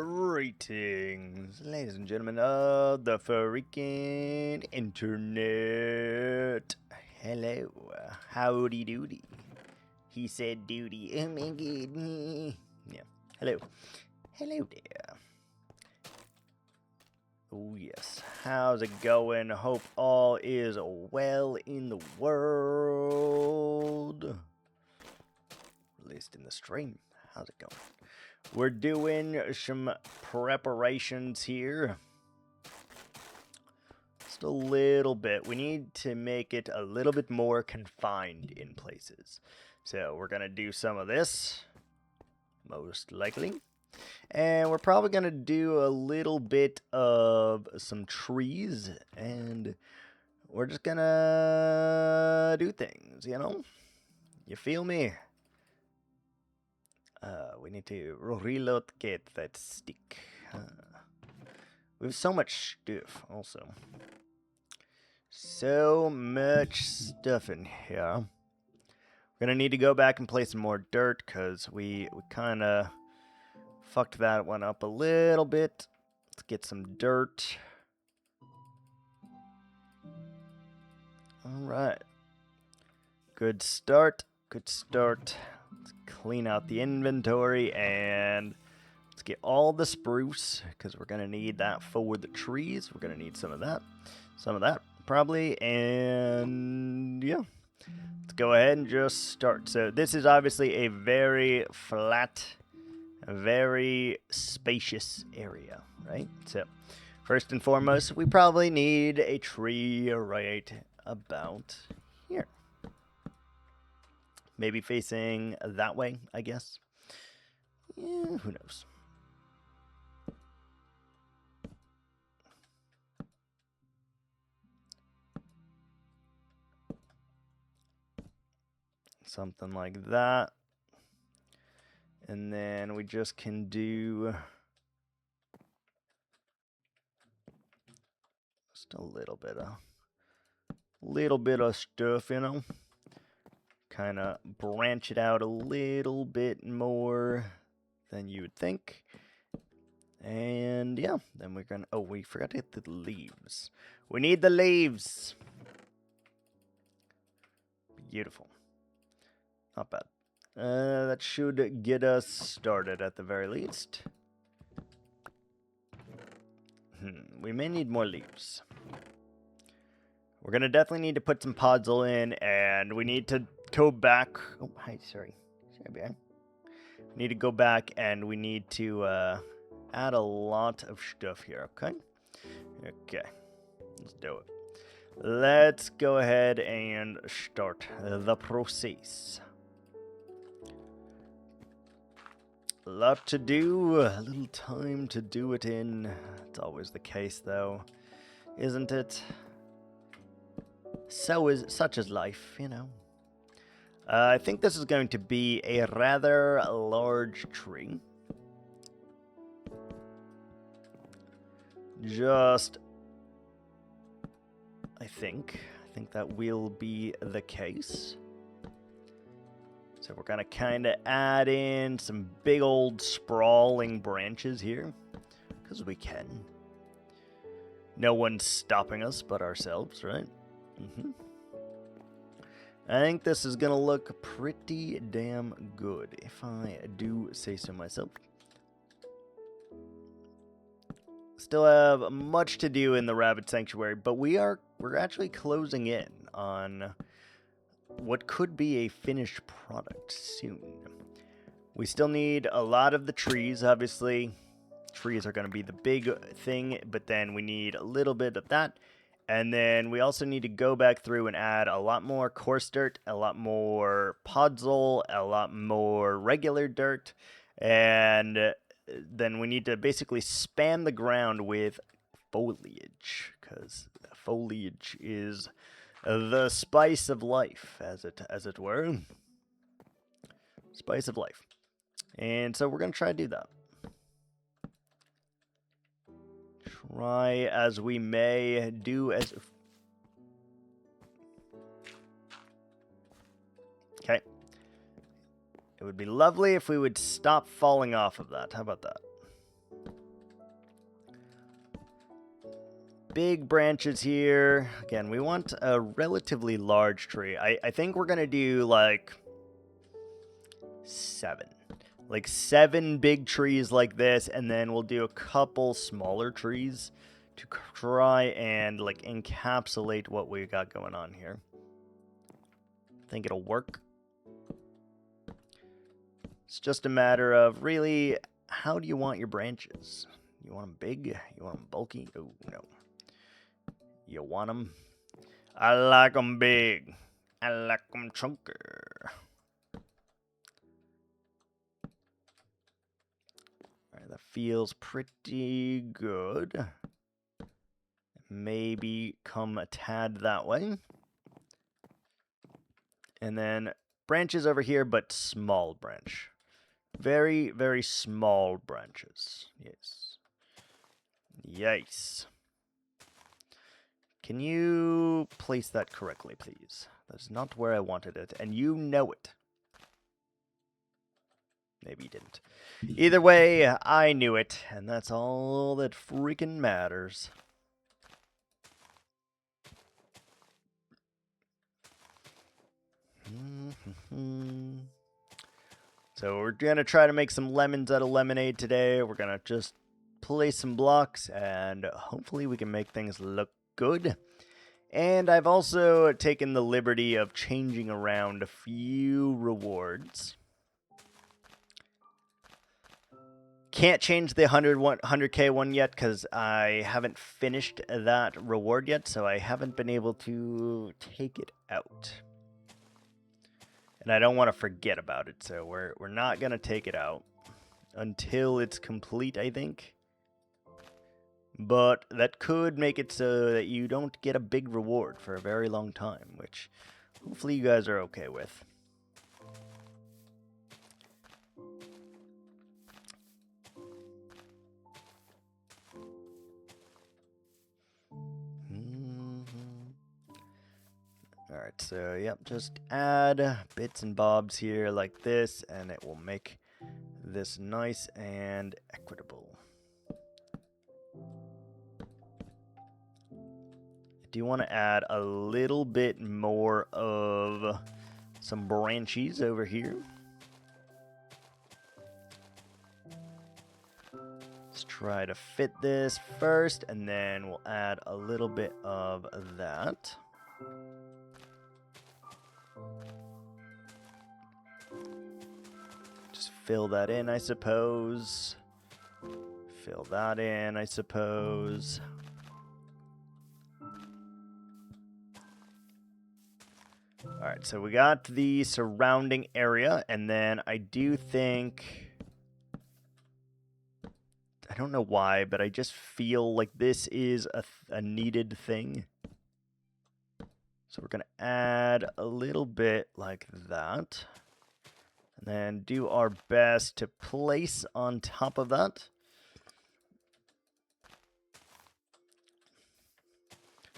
Greetings, ladies and gentlemen of the freaking internet. Hello, howdy doody. He said doody. Oh my god. Yeah. Hello. Hello there. Oh yes. How's it going? Hope all is well in the world. At least in the stream. How's it going? We're doing some preparations here. Just a little bit. We need to make it a little bit more confined in places. So we're going to do some of this, most likely. And we're probably going to do a little bit of some trees. And we're just going to do things, you know? You feel me? We need to relocate that stick. We have so much stuff, also. So much stuff in here. We're gonna need to go back and play some more dirt, because we kind of fucked that one up a little bit. Let's get some dirt. Alright. Good start. Good start. Let's clean out the inventory and let's get all the spruce because we're going to need that for the trees. We're going to need some of that probably. And yeah, let's go ahead and just start. So this is obviously a very flat, very spacious area, right? So first and foremost, we probably need a tree right about here. Maybe facing that way, I guess. Yeah, who knows? Something like that. And then we just can do just a little bit of stuff, you know? Kind of branch it out a little bit more than you would think. And yeah, then we're gonna, oh, we forgot to get the leaves. We need the leaves. Beautiful. Not bad. That should get us started at the very least. We may need more leaves. We're gonna definitely need to put some podzol in, and we need to go back. Oh, hi, sorry, bear. We need to go back, and we need to add a lot of stuff here. Okay. Okay. Let's do it. Let's go ahead and start the process. A lot to do, a little time to do it in. It's always the case, though, isn't it? Such is life, you know. I think this is going to be a rather large tree. I think that will be the case. So we're gonna kind of add in some big old sprawling branches here, because we can. No one's stopping us but ourselves, right? I think this is gonna look pretty damn good, if I do say so myself. Still have much to do in the rabbit sanctuary, but we're actually closing in on what could be a finished product soon. We still need a lot of the trees, obviously. Trees are going to be the big thing, but then we need a little bit of that. And then we also need to go back through and add a lot more coarse dirt, a lot more podzol, a lot more regular dirt, and then we need to basically spam the ground with foliage, because foliage is the spice of life, as it were. Spice of life. And so we're going to try to do that. Try as we may, do as... Okay. It would be lovely if we would stop falling off of that. How about that? Big branches here. Again, we want a relatively large tree. I think we're going to do like 7. Like 7 big trees like this, and then we'll do a couple smaller trees to try and like encapsulate what we got going on here. I think it'll work. It's just a matter of really, how do you want your branches? You want them big? You want them bulky? Oh, no. You want them? I like them big. I like them chunker. Alright, that feels pretty good. Maybe come a tad that way. And then branches over here, but small branch. Very, very small branches. Yes. Yes. Can you place that correctly, please? That's not where I wanted it, and you know it. Maybe you didn't. Either way, I knew it, and that's all that freaking matters. So we're going to try to make some lemons out of lemonade today. We're going to just place some blocks, and hopefully we can make things look good. And I've also taken the liberty of changing around a few rewards. Can't change the 100k one yet because I haven't finished that reward yet, so I haven't been able to take it out. And I don't want to forget about it, so we're not going to take it out until it's complete, I think. But that could make it so that you don't get a big reward for a very long time, which hopefully you guys are okay with. Alright, so yep, just add bits and bobs here like this, and it will make this nice and equitable. I do want to add a little bit more of some branches over here. Let's try to fit this first, and then we'll add a little bit of that. Just fill that in, I suppose. Fill that in, I suppose. Alright, so we got the surrounding area, and then I do think... I don't know why, but I just feel like this is a needed thing. So we're going to add a little bit like that. And then do our best to place on top of that.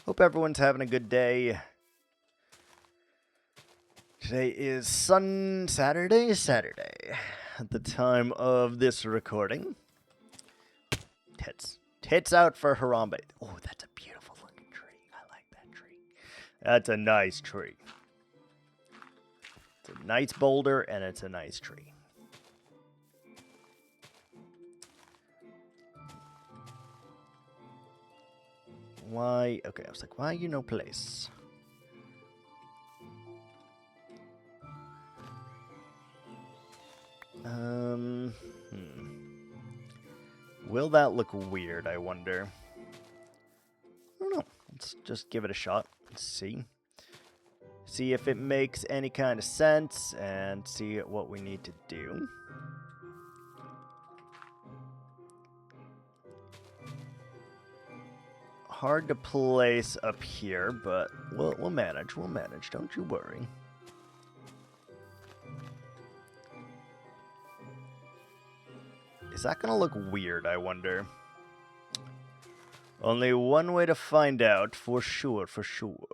Hope everyone's having a good day. Today is Saturday at the time of this recording. Tits out for Harambe. Oh, that's a beautiful looking tree. I like that tree. That's a nice tree. It's a nice boulder, and it's a nice tree. Why? Okay, I was like, why you no place? Will that look weird, I wonder? I don't know. Let's just give it a shot and see. See if it makes any kind of sense and see what we need to do. Hard to place up here, but we'll manage. We'll manage. Don't you worry. Is that going to look weird, I wonder? Only one way to find out, for sure, for sure.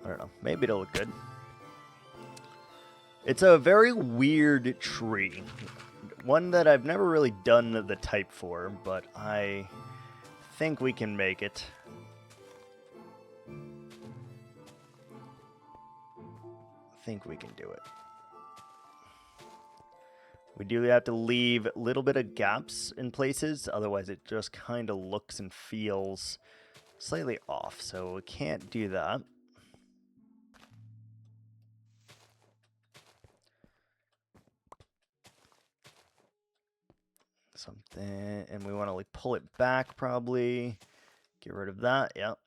I don't know. Maybe it'll look good. It's a very weird tree. One that I've never really done the type for, but I think we can make it. I think we can do it. We do have to leave a little bit of gaps in places, otherwise it just kind of looks and feels slightly off, so we can't do that. Something, and we want to like pull it back probably. Get rid of that, yep.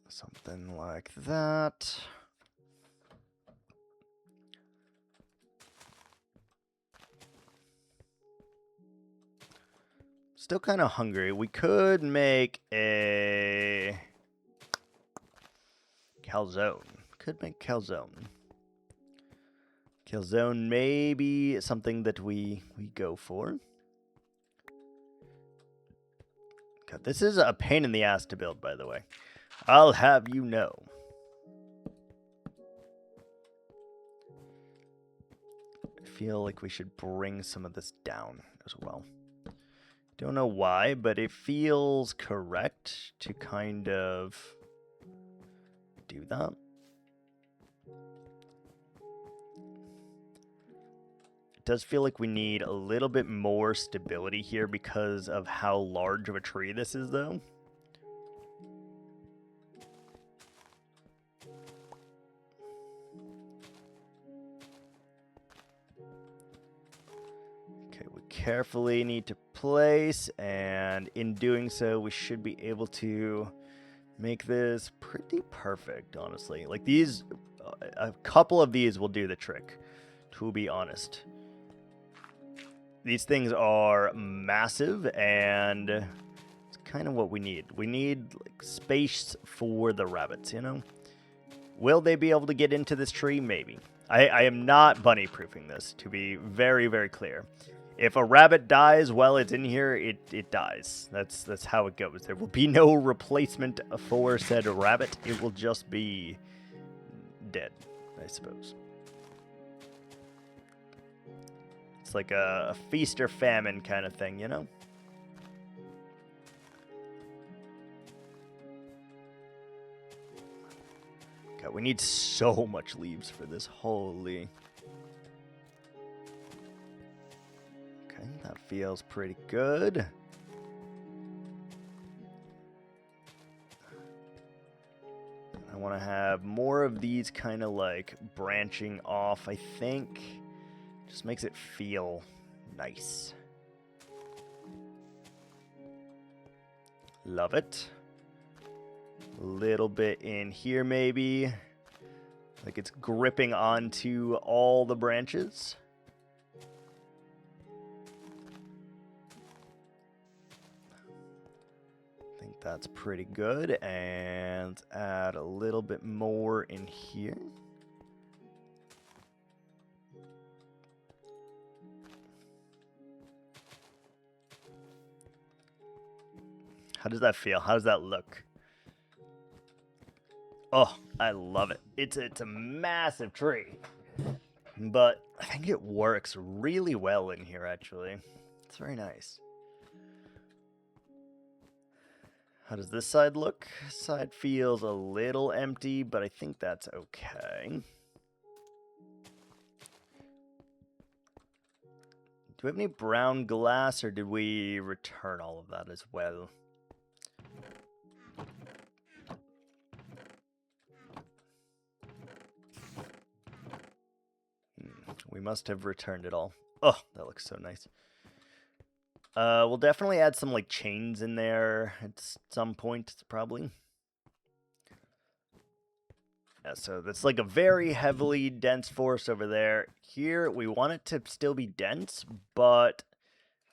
Something like that. Still kind of hungry. We could make a calzone. Could make calzone. Calzone may be something that we go for. God, this is a pain in the ass to build, by the way. I'll have you know. I feel like we should bring some of this down as well. Don't know why, but it feels correct to kind of do that. It does feel like we need a little bit more stability here because of how large of a tree this is, though. Okay, we carefully need to place, and in doing so, we should be able to make this pretty perfect, honestly. Like these, a couple of these will do the trick, to be honest. These things are massive, and it's kind of what we need. We need like space for the rabbits, you know? Will they be able to get into this tree? Maybe. I am not bunny-proofing this, to be very, very clear. If a rabbit dies while it's in here, it dies. That's how it goes. There will be no replacement for said rabbit. It will just be dead, I suppose. It's like a feast or famine kind of thing, you know? God, we need so much leaves for this. Holy. Okay, that feels pretty good. I want to have more of these kind of like branching off, I think. Just makes it feel nice. Love it. A little bit in here maybe. Like it's gripping onto all the branches. I think that's pretty good. And add a little bit more in here. How does that feel? How does that look? Oh, I love it. It's a massive tree. But I think it works really well in here, actually. It's very nice. How does this side look? This side feels a little empty, but I think that's okay. Do we have any brown glass, or did we return all of that as well? We must have returned it all. Oh, that looks so nice. We'll definitely add some like chains in there at some point, probably. Yeah, so that's like a very heavily dense forest over there. Here, we want it to still be dense, but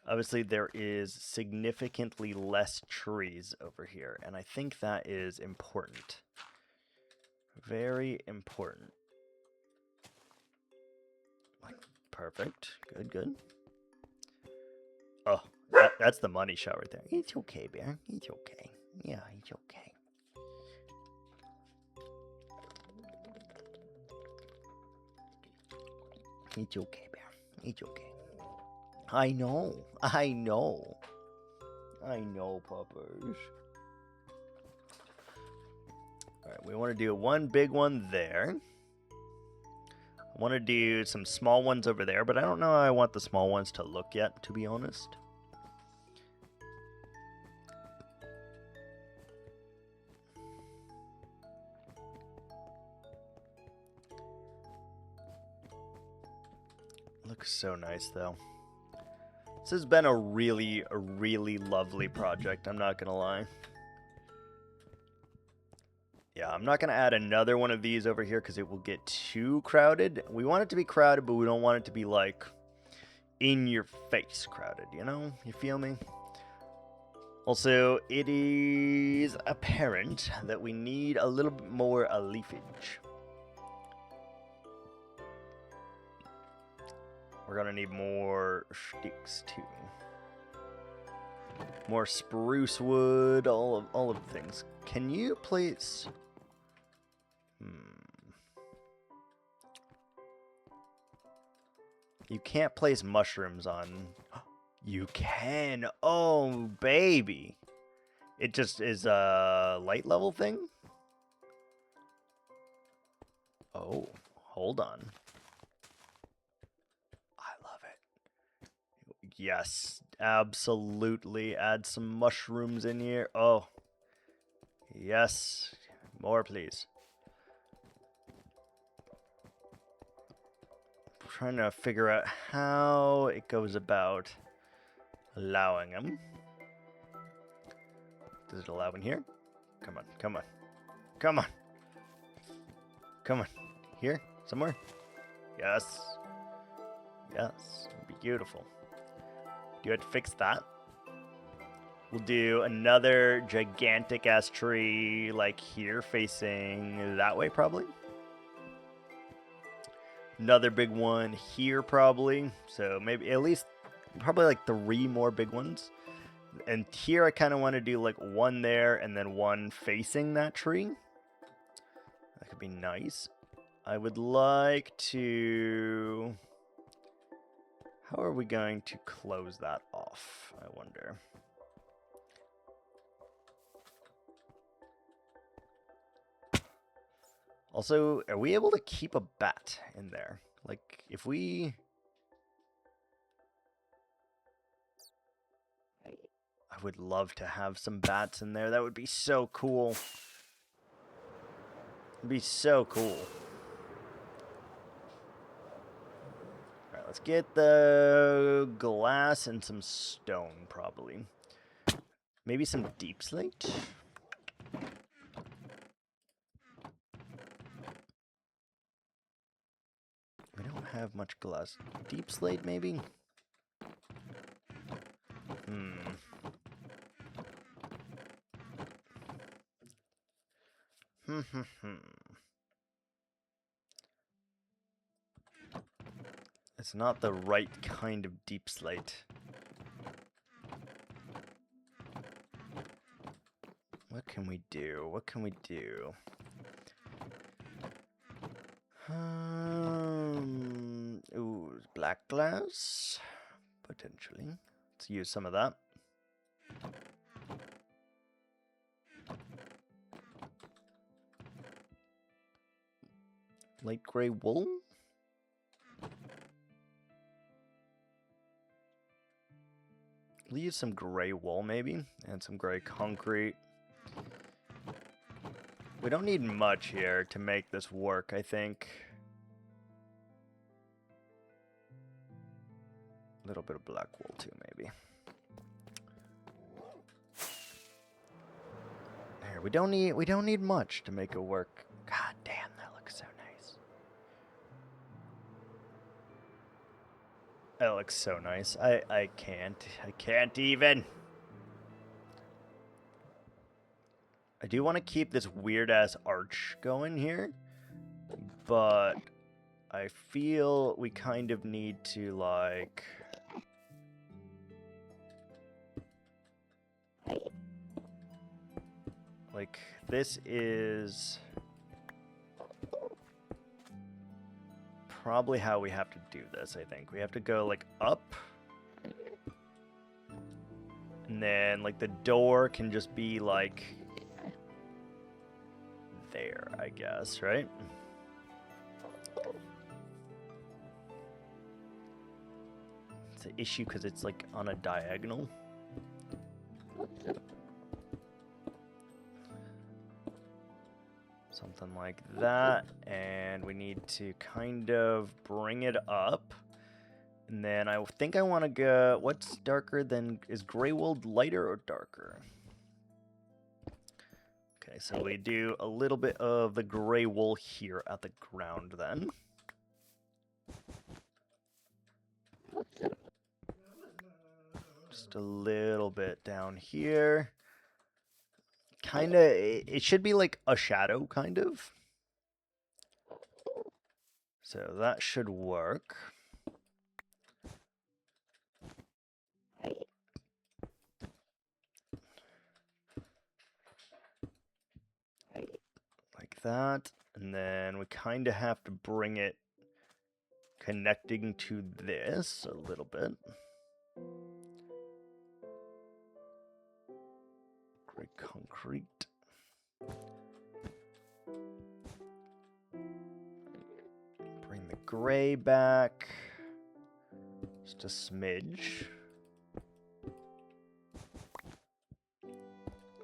obviously there is significantly less trees over here, and I think that is important. Very important. Perfect. Good, good. Oh, That's the money shot right there. It's okay, Bear. It's okay. Yeah, it's okay. It's okay, Bear. It's okay. I know. I know. I know, puppers. Alright, we want to do one big one there. I want to do some small ones over there, but I don't know how I want the small ones to look yet, to be honest. Looks so nice, though. This has been a really lovely project, I'm not gonna lie. Yeah, I'm not gonna add another one of these over here because it will get too crowded. We want it to be crowded, but we don't want it to be, like, in your face crowded, you know? You feel me? Also, it is apparent that we need a little bit more leafage. We're gonna need more sticks too. More spruce wood, all of the things. Can you place? You can't place mushrooms on. You can. Oh, baby. It just is a light level thing? Oh, hold on. I love it. Yes, absolutely. Add some mushrooms in here. Oh, yes. More, please. I'm trying to figure out how it goes about allowing them. Does it allow in here? Come on, come on. Come on. Come on. Here? Somewhere? Yes. Yes. It'd be beautiful. Do you have to fix that? We'll do another gigantic ass tree like here facing that way probably. Another big one here probably. So maybe at least probably like 3 more big ones. And here I kind of want to do like one there and then one facing that tree. That could be nice. I would like to... How are we going to close that off, I wonder? Also, are we able to keep a bat in there? Like, if we... I would love to have some bats in there. That would be so cool. It'd be so cool. Alright, let's get the glass and some stone, probably. Maybe some deep slate? We don't have much glass. Deep slate, maybe? It's not the right kind of deep slate. What can we do? What can we do? Ooh, black glass? Potentially. Let's use some of that. Light gray wool? We'll use some gray wool maybe, and some gray concrete. We don't need much here to make this work, I think. A little bit of black wool too, maybe. There, we don't need much to make it work. God damn, that looks so nice. That looks so nice. I can't even. I do want to keep this weird-ass arch going here, but I feel we kind of need to, like... Like, this is probably how we have to do this, I think. We have to go, like, up. And then, like, the door can just be, like, there, I guess, right? It's an issue because it's, like, on a diagonal. Something like that, and we need to kind of bring it up. And then I think I want to go, what's darker than, is gray wool lighter or darker? Okay, so we do a little bit of the gray wool here at the ground then. Just a little bit down here. Kind of, it should be like a shadow, kind of. So that should work. Like that. And then we kind of have to bring it connecting to this a little bit. Gray concrete. Bring the gray back. Just a smidge.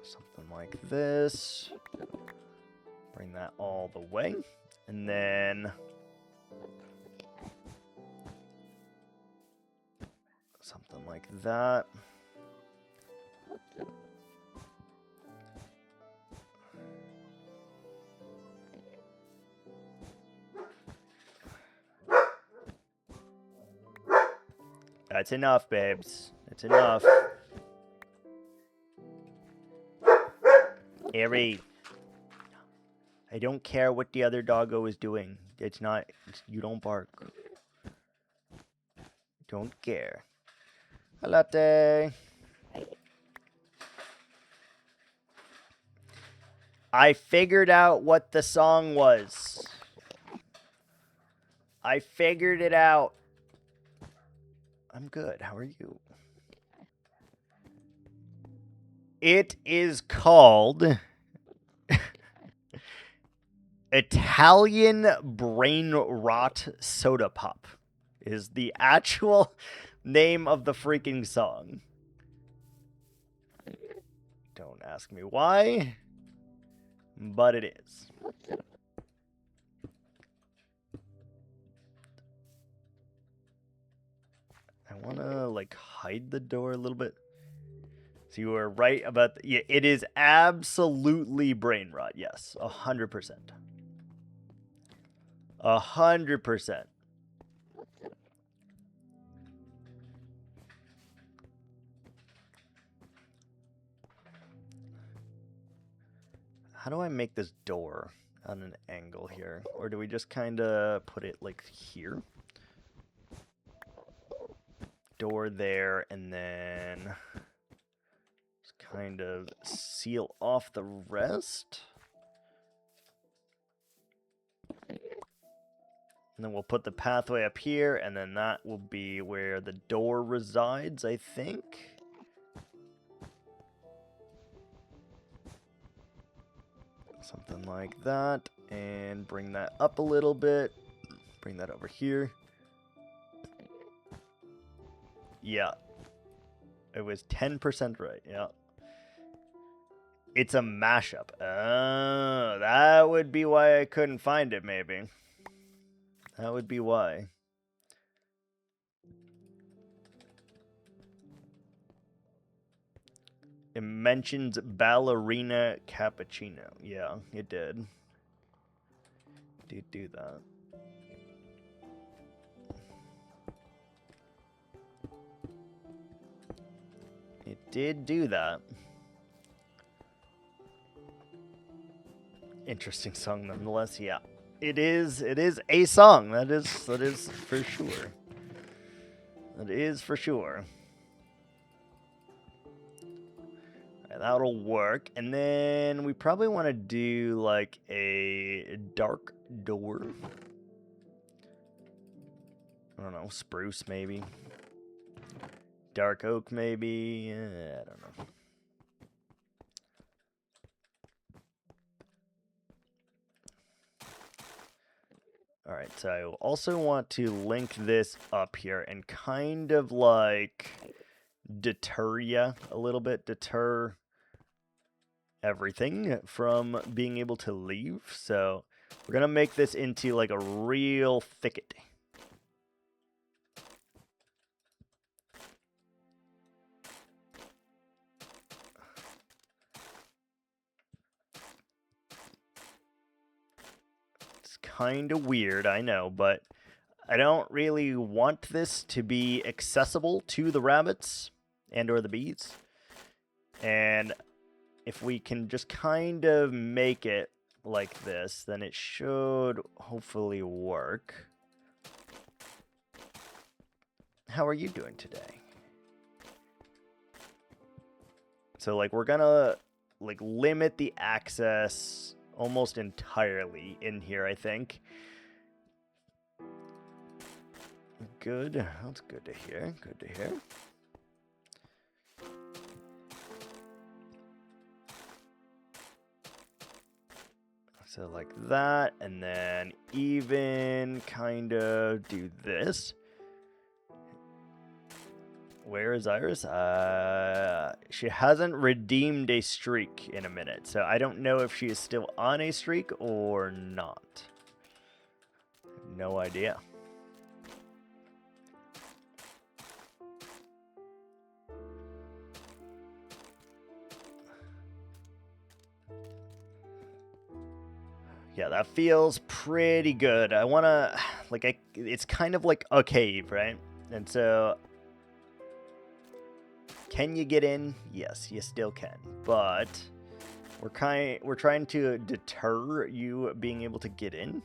Something like this. Bring that all the way. And then something like that. That's enough, babes. It's enough. Ari. I don't care what the other doggo is doing. It's not, you don't bark. Don't care. A latte. I figured out what the song was. I figured it out. I'm good. How are you? It is called Italian Brain Rot Soda Pop is the actual name of the freaking song. Don't ask me why, but it is. I want to, like, hide the door a little bit. So you were right about... yeah, it is absolutely brain rot. Yes, 100%. 100%. How do I make this door on an angle here? Or do we just kind of put it, like, here? Door there, and then just kind of seal off the rest. And then we'll put the pathway up here, and then that will be where the door resides, I think. Something like that. And bring that up a little bit. Bring that over here. Yeah. It was 10% right, yeah. It's a mashup. Oh, that would be why I couldn't find it, maybe. That would be why. It mentions ballerina cappuccino. Yeah, it did. It did do that. It did do that. Interesting song nonetheless, yeah. It is a song. That is for sure. That is for sure. Alright, that'll work. And then we probably want to do like a dark door. I don't know, spruce maybe. Dark oak maybe. I don't know. Alright, so I also want to link this up here and kind of like deter ya a little bit. Deter everything from being able to leave. So we're going to make this into like a real thicket. Kind of weird, I know, but I don't really want this to be accessible to the rabbits and or the bees. And if we can just kind of make it like this, then it should hopefully work. How are you doing today? So like we're gonna like limit the access almost entirely in here, I think. Good. That's good to hear. Good to hear. So like that, and then even kind of do this. Where is Iris? She hasn't redeemed a streak in a minute, so I don't know if she is still on a streak or not. No idea. Yeah, that feels pretty good. I want to, like, it's kind of like a cave, right? And so, can you get in? Yes, you still can. But we're trying to deter you being able to get in.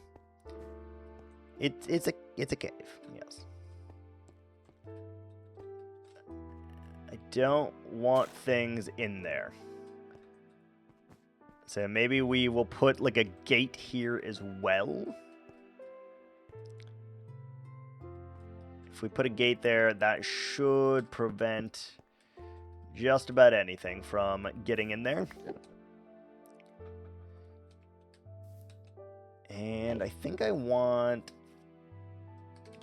It's a cave. Yes. I don't want things in there. So maybe we will put like a gate here as well. If we put a gate there, that should prevent just about anything from getting in there. And I think I want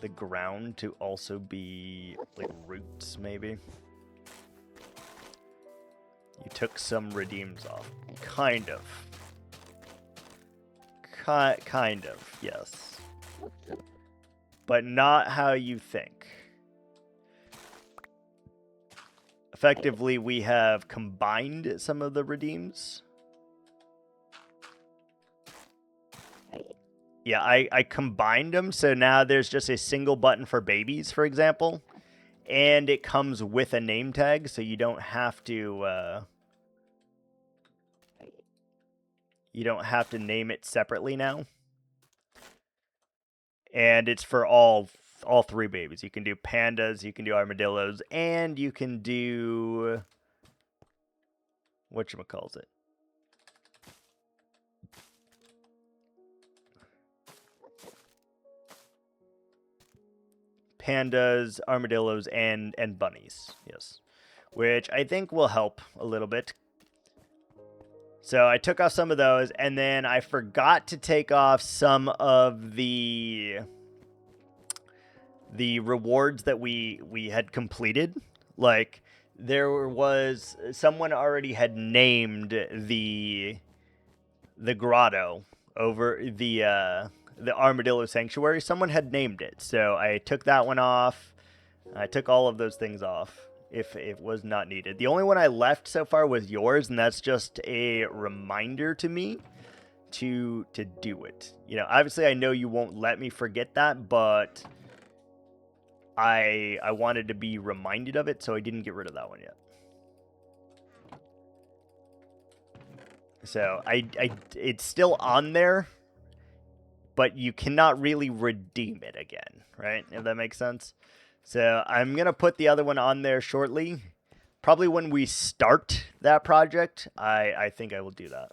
the ground to also be like roots, maybe. You took some redeems off. Kind of. Kind of, yes. But not how you think. Effectively, we have combined some of the redeems. Yeah, I combined them, so now there's just a single button for babies, for example. And it comes with a name tag, so you don't have to... you don't have to name it separately now. And it's for all three babies. You can do pandas, you can do armadillos, and you can do... whatchamacallit? Pandas, armadillos, and bunnies. Yes. Which I think will help a little bit. So I took off some of those, and then I forgot to take off some of the rewards that we had completed. Like, there was... someone already had named the grotto over the Armadillo Sanctuary. Someone had named it, so I took that one off. I took all of those things off if it was not needed. The only one I left so far was yours, and that's just a reminder to me to do it. You know, obviously I know you won't let me forget that, but I wanted to be reminded of it, so I didn't get rid of that one yet. So it's still on there, but you cannot really redeem it again, right? If that makes sense. So I'm going to put the other one on there shortly. Probably when we start that project, I think I will do that.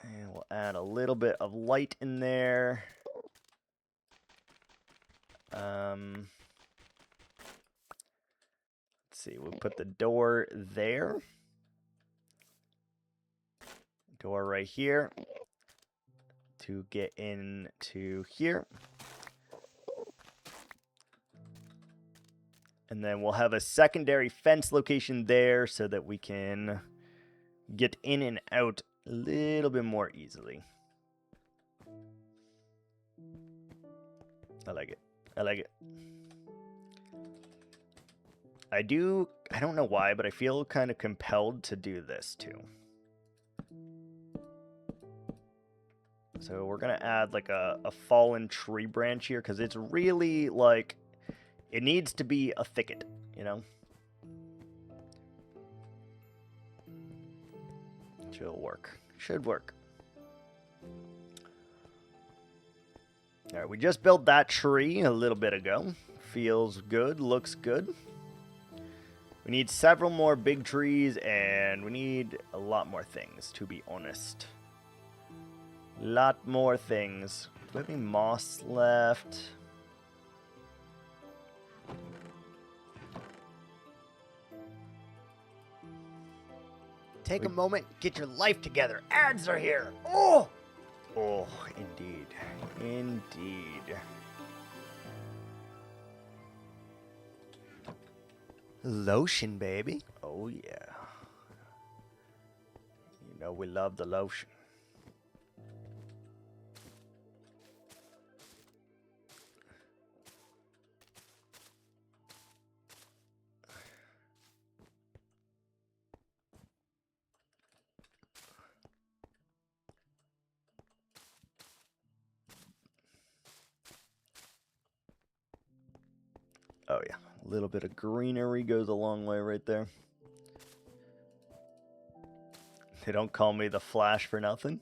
And we'll add a little bit of light in there. Let's see, we'll put the door there. Door right here to get into here. And then we'll have a secondary fence location there so that we can get in and out a little bit more easily. I like it. I like it. I don't know why, but I feel kind of compelled to do this too. So we're going to add like a fallen tree branch here because it's really like, it needs to be a thicket, you know? Should work. Should work. All right, we just built that tree a little bit ago. Feels good, looks good. We need several more big trees, and we need a lot more things, to be honest. Lot more things. Do we have any moss left? Take a moment, get your life together. Ads are here. Oh! Oh, indeed. Indeed. Lotion, baby. Oh, yeah. You know we love the lotion. Oh, yeah. A little bit of greenery goes a long way right there. They don't call me the Flash for nothing.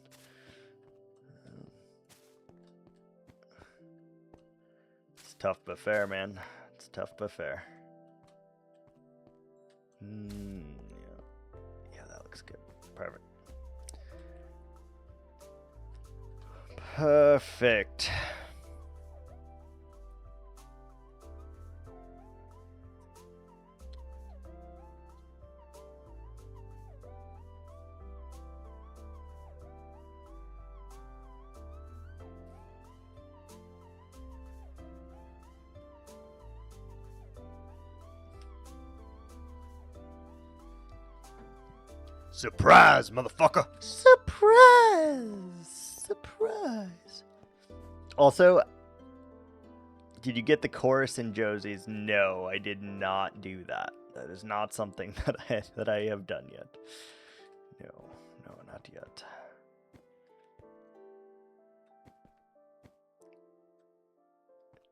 It's tough but fair, man. It's tough but fair. Yeah. Yeah, that looks good. Perfect. Perfect. Surprise, motherfucker! Surprise! Surprise! Also, did you get the chorus in Josie's? No, I did not do that. That is not something that I have done yet. No, not yet.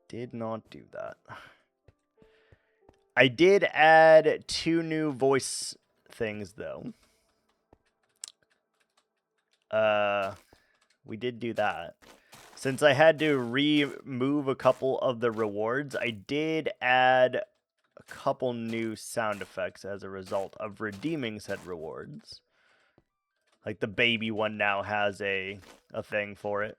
Did not do that. I did add 2 new voice things, though. We did do that. Since I had to remove a couple of the rewards, I did add a couple new sound effects as a result of redeeming said rewards. Like the baby one now has a thing for it.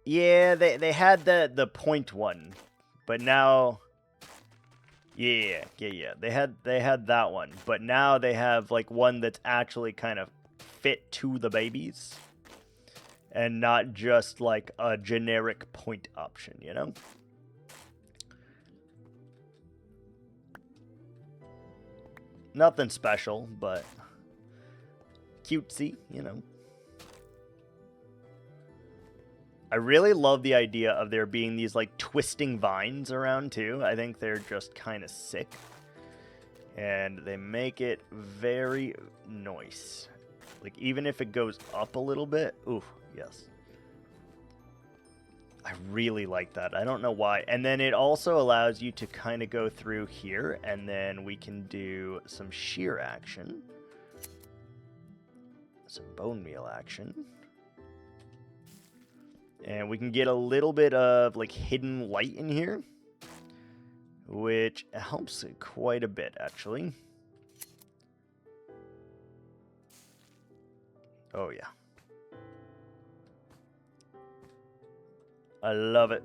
Yeah, they had the point one, but now, yeah. They had that one, but now they have like one that's actually kind of fit to the babies, and not just like a generic point option, you know? Nothing special, but cutesy, you know? I really love the idea of there being these like twisting vines around too. I think they're just kind of sick. And they make it very nice. Like even if it goes up a little bit. Ooh, yes. I really like that. I don't know why. And then it also allows you to kind of go through here, and then we can do some shear action. Some bone meal action. And we can get a little bit of like hidden light in here, which helps quite a bit, actually. Oh, yeah. I love it.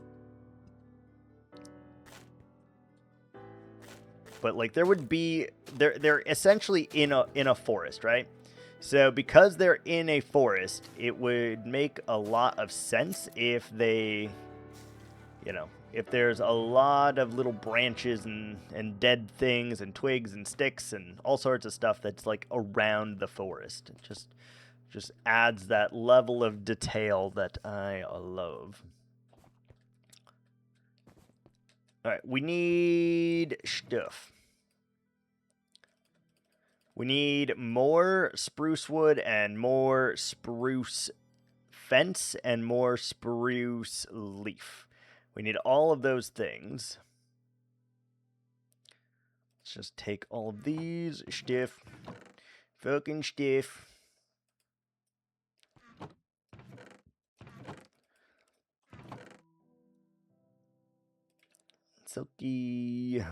But like there would be they're essentially in a forest, right? So because they're in a forest, it would make a lot of sense if they, you know, if there's a lot of little branches and dead things and twigs and sticks and all sorts of stuff that's like around the forest. It just adds that level of detail that I love. All right, we need stuff. We need more spruce wood and more spruce fence and more spruce leaf. We need all of those things. Let's just take all of these. Stiff. Fucking stiff. Silky.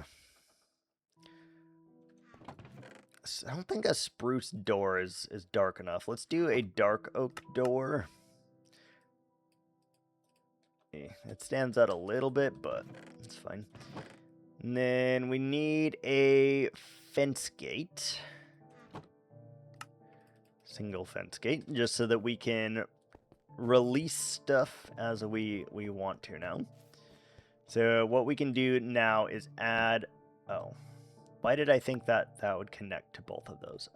I don't think a spruce door is dark enough. Let's do a dark oak door. It stands out a little bit, but it's fine. And then we need a fence gate. Single fence gate, just so that we can release stuff as we want to now. So what we can do now is add... Oh. Why did I think that would connect to both of those?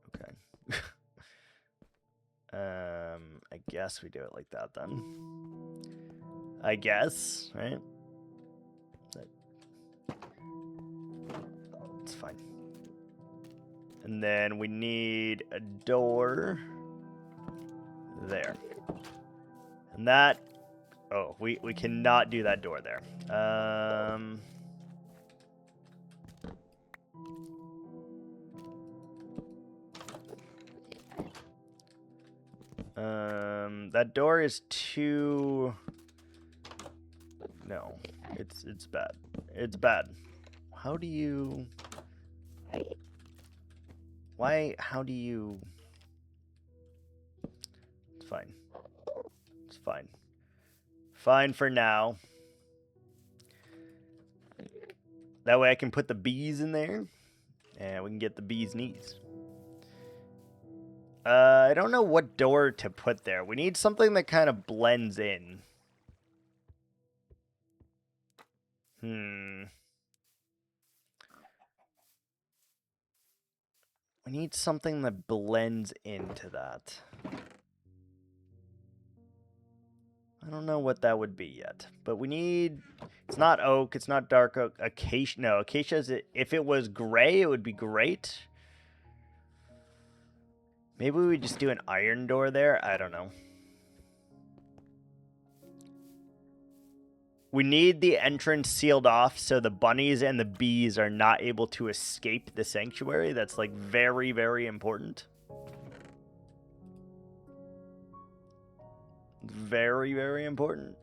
Okay. I guess we do it like that then. I guess, right? It's fine. And then we need a door there. And that... Oh, we cannot do that door there. That door is too... No, it's bad. It's bad. How do you... Why? How do you... It's fine. It's fine. Fine for now. That way I can put the bees in there. And we can get the bees' knees. I don't know what door to put there. We need something that kind of blends in. We need something that blends into that. I don't know what that would be yet, but we need... It's not oak, it's not dark oak. Acacia, no, acacia is... If it was gray, it would be great. Maybe we just do an iron door there? I don't know. We need the entrance sealed off so the bunnies and the bees are not able to escape the sanctuary. That's like very, very important. Very, very important.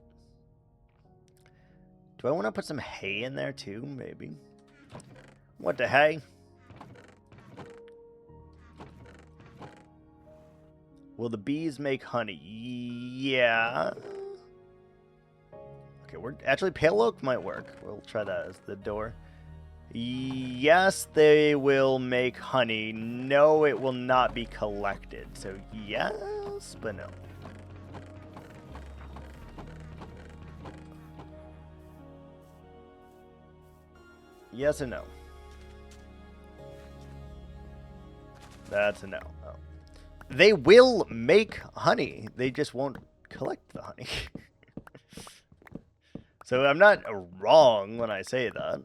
Do I want to put some hay in there too? Maybe. What the hay? Will the bees make honey? Yeah. Okay, we're actually pale oak might work. We'll try that as the door. Yes, they will make honey. No, it will not be collected. So yes, but no. Yes and no. That's a no. Oh. They will make honey. They just won't collect the honey. So I'm not wrong when I say that.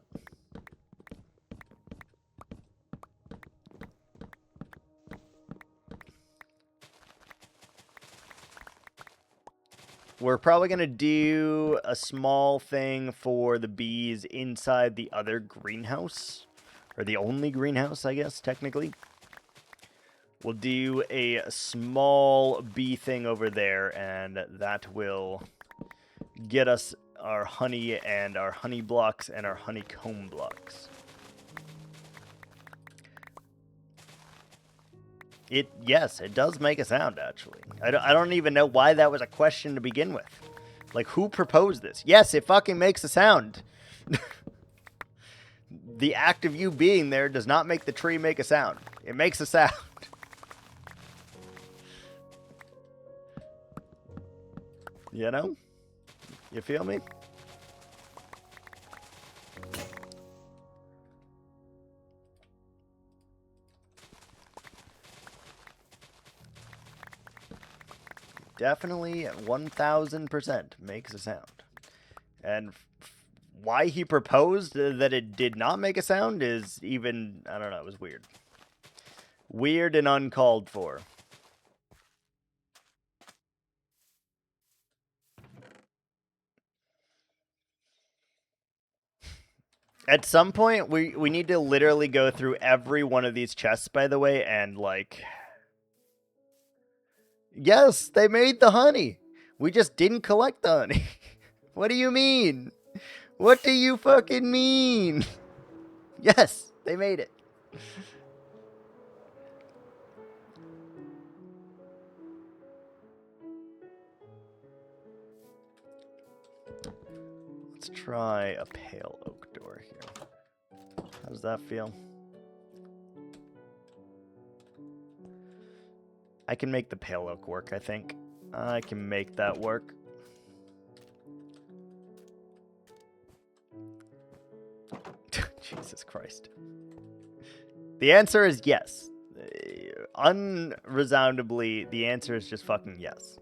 we're probably going to do a small thing for the bees inside the other greenhouse. Or the only greenhouse, I guess, technically. We'll do a small bee thing over there, and that will get us our honey and our honey blocks and our honeycomb blocks. Yes, it does make a sound, actually. I don't even know why that was a question to begin with. Like, who proposed this? Yes, it fucking makes a sound. The act of you being there does not make the tree make a sound. It makes a sound. You know? You feel me? Definitely 1000% makes a sound. And why he proposed that it did not make a sound is even, I don't know, it was weird. Weird and uncalled for. At some point, we need to literally go through every one of these chests, by the way, and, like... Yes, they made the honey. We just didn't collect the honey. What do you mean? What do you fucking mean? Yes, they made it. Let's try a pale oak door here. How does that feel? I can make the pale oak work, I think. I can make that work. Jesus Christ. The answer is yes. Unresoundably, the answer is just fucking yes.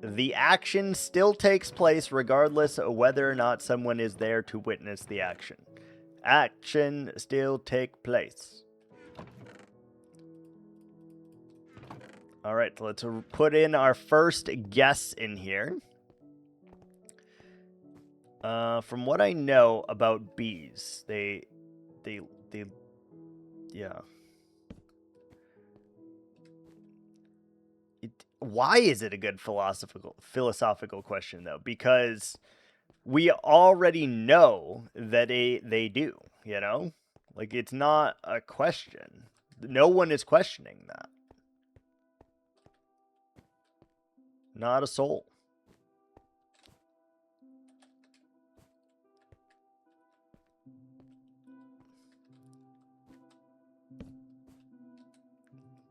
The action still takes place regardless of whether or not someone is there to witness the action. Action still take place. All right, let's put in our first guess in here. From what I know about bees, they yeah. Why is it a good philosophical question, though? Because we already know that they do, you know? Like, it's not a question. No one is questioning that. Not a soul.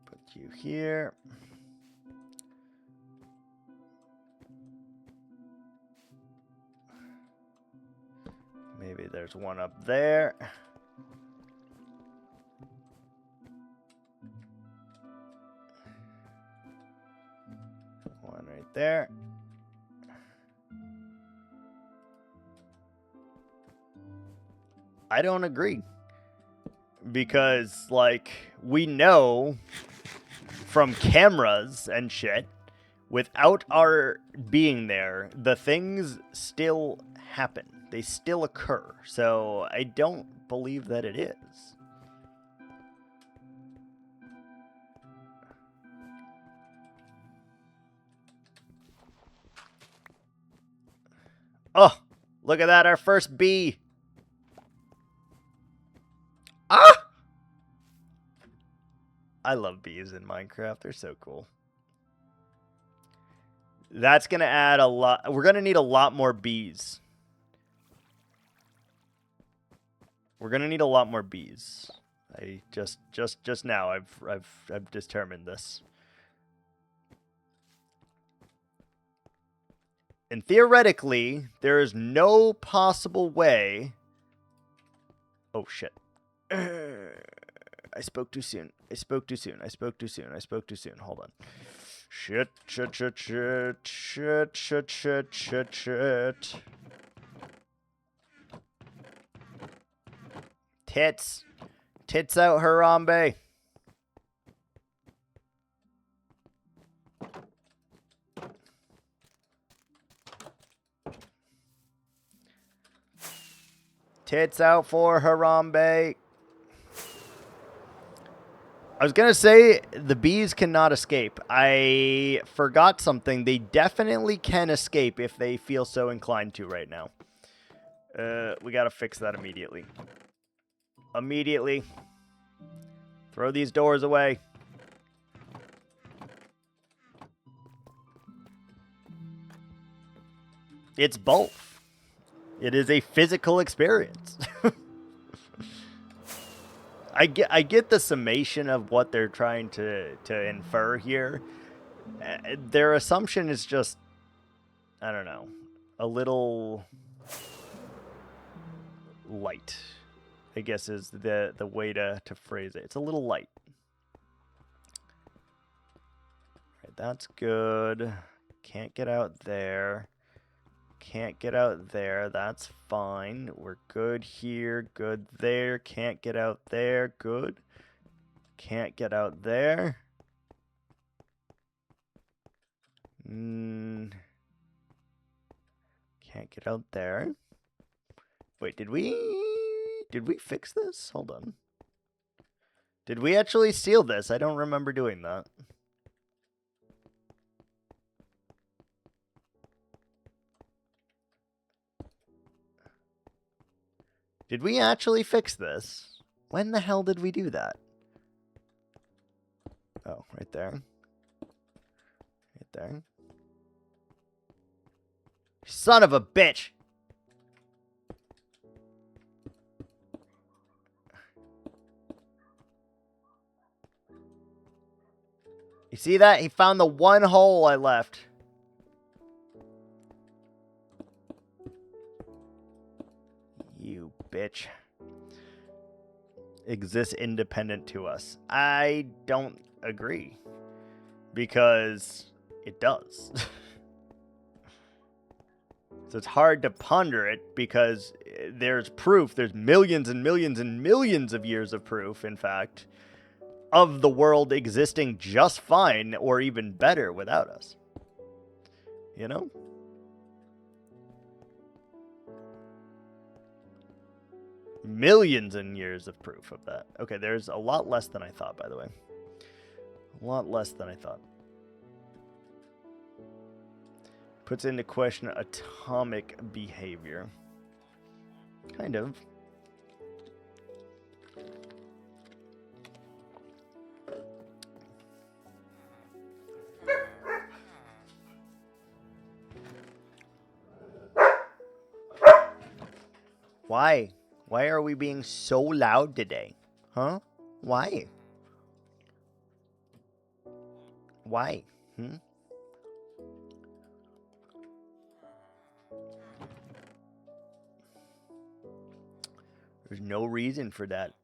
Put you here. Maybe there's one up there. One right there. I don't agree. Because, like, we know from cameras and shit, without our being there, the things still happen. They still occur. So I don't believe that it is. Oh, look at that, our first bee. Ah! I love bees in Minecraft. They're so cool. That's going to add a lot. We're going to need a lot more bees. We're going to need a lot more bees. I just now I've determined this. And theoretically, there is no possible way. Oh shit. I spoke too soon. I spoke too soon. I spoke too soon. I spoke too soon. Hold on. Shit. Tits. Tits out, Harambe. Tits out for Harambe. I was going to say the bees cannot escape. I forgot something. They definitely can escape if they feel so inclined to right now. We got to fix that immediately. Immediately. Throw these doors away. It's both. It is a physical experience. I get the summation of what they're trying to infer here. Their assumption is just, I don't know, a little light, I guess is the way to phrase it. It's a little light. Right, that's good. Can't get out there. Can't get out there. That's fine. We're good here. Good there. Can't get out there. Good. Can't get out there. Can't get out there. Wait, did we fix this? Hold on. Did we actually seal this? I don't remember doing that. Did we actually fix this? When the hell did we do that? Oh, right there. Right there. Son of a bitch! You see that? He found the one hole I left. You bitch. Exists independent to us. I don't agree. Because it does. So it's hard to ponder it because there's proof. There's millions and millions and millions of years of proof, in fact, of the world existing just fine or even better without us. You know? Millions and years of proof of that. Okay, there's a lot less than I thought, by the way. A lot less than I thought. Puts into question atomic behavior. Kind of. Why? Why are we being so loud today? Huh? Why? Why? There's no reason for that.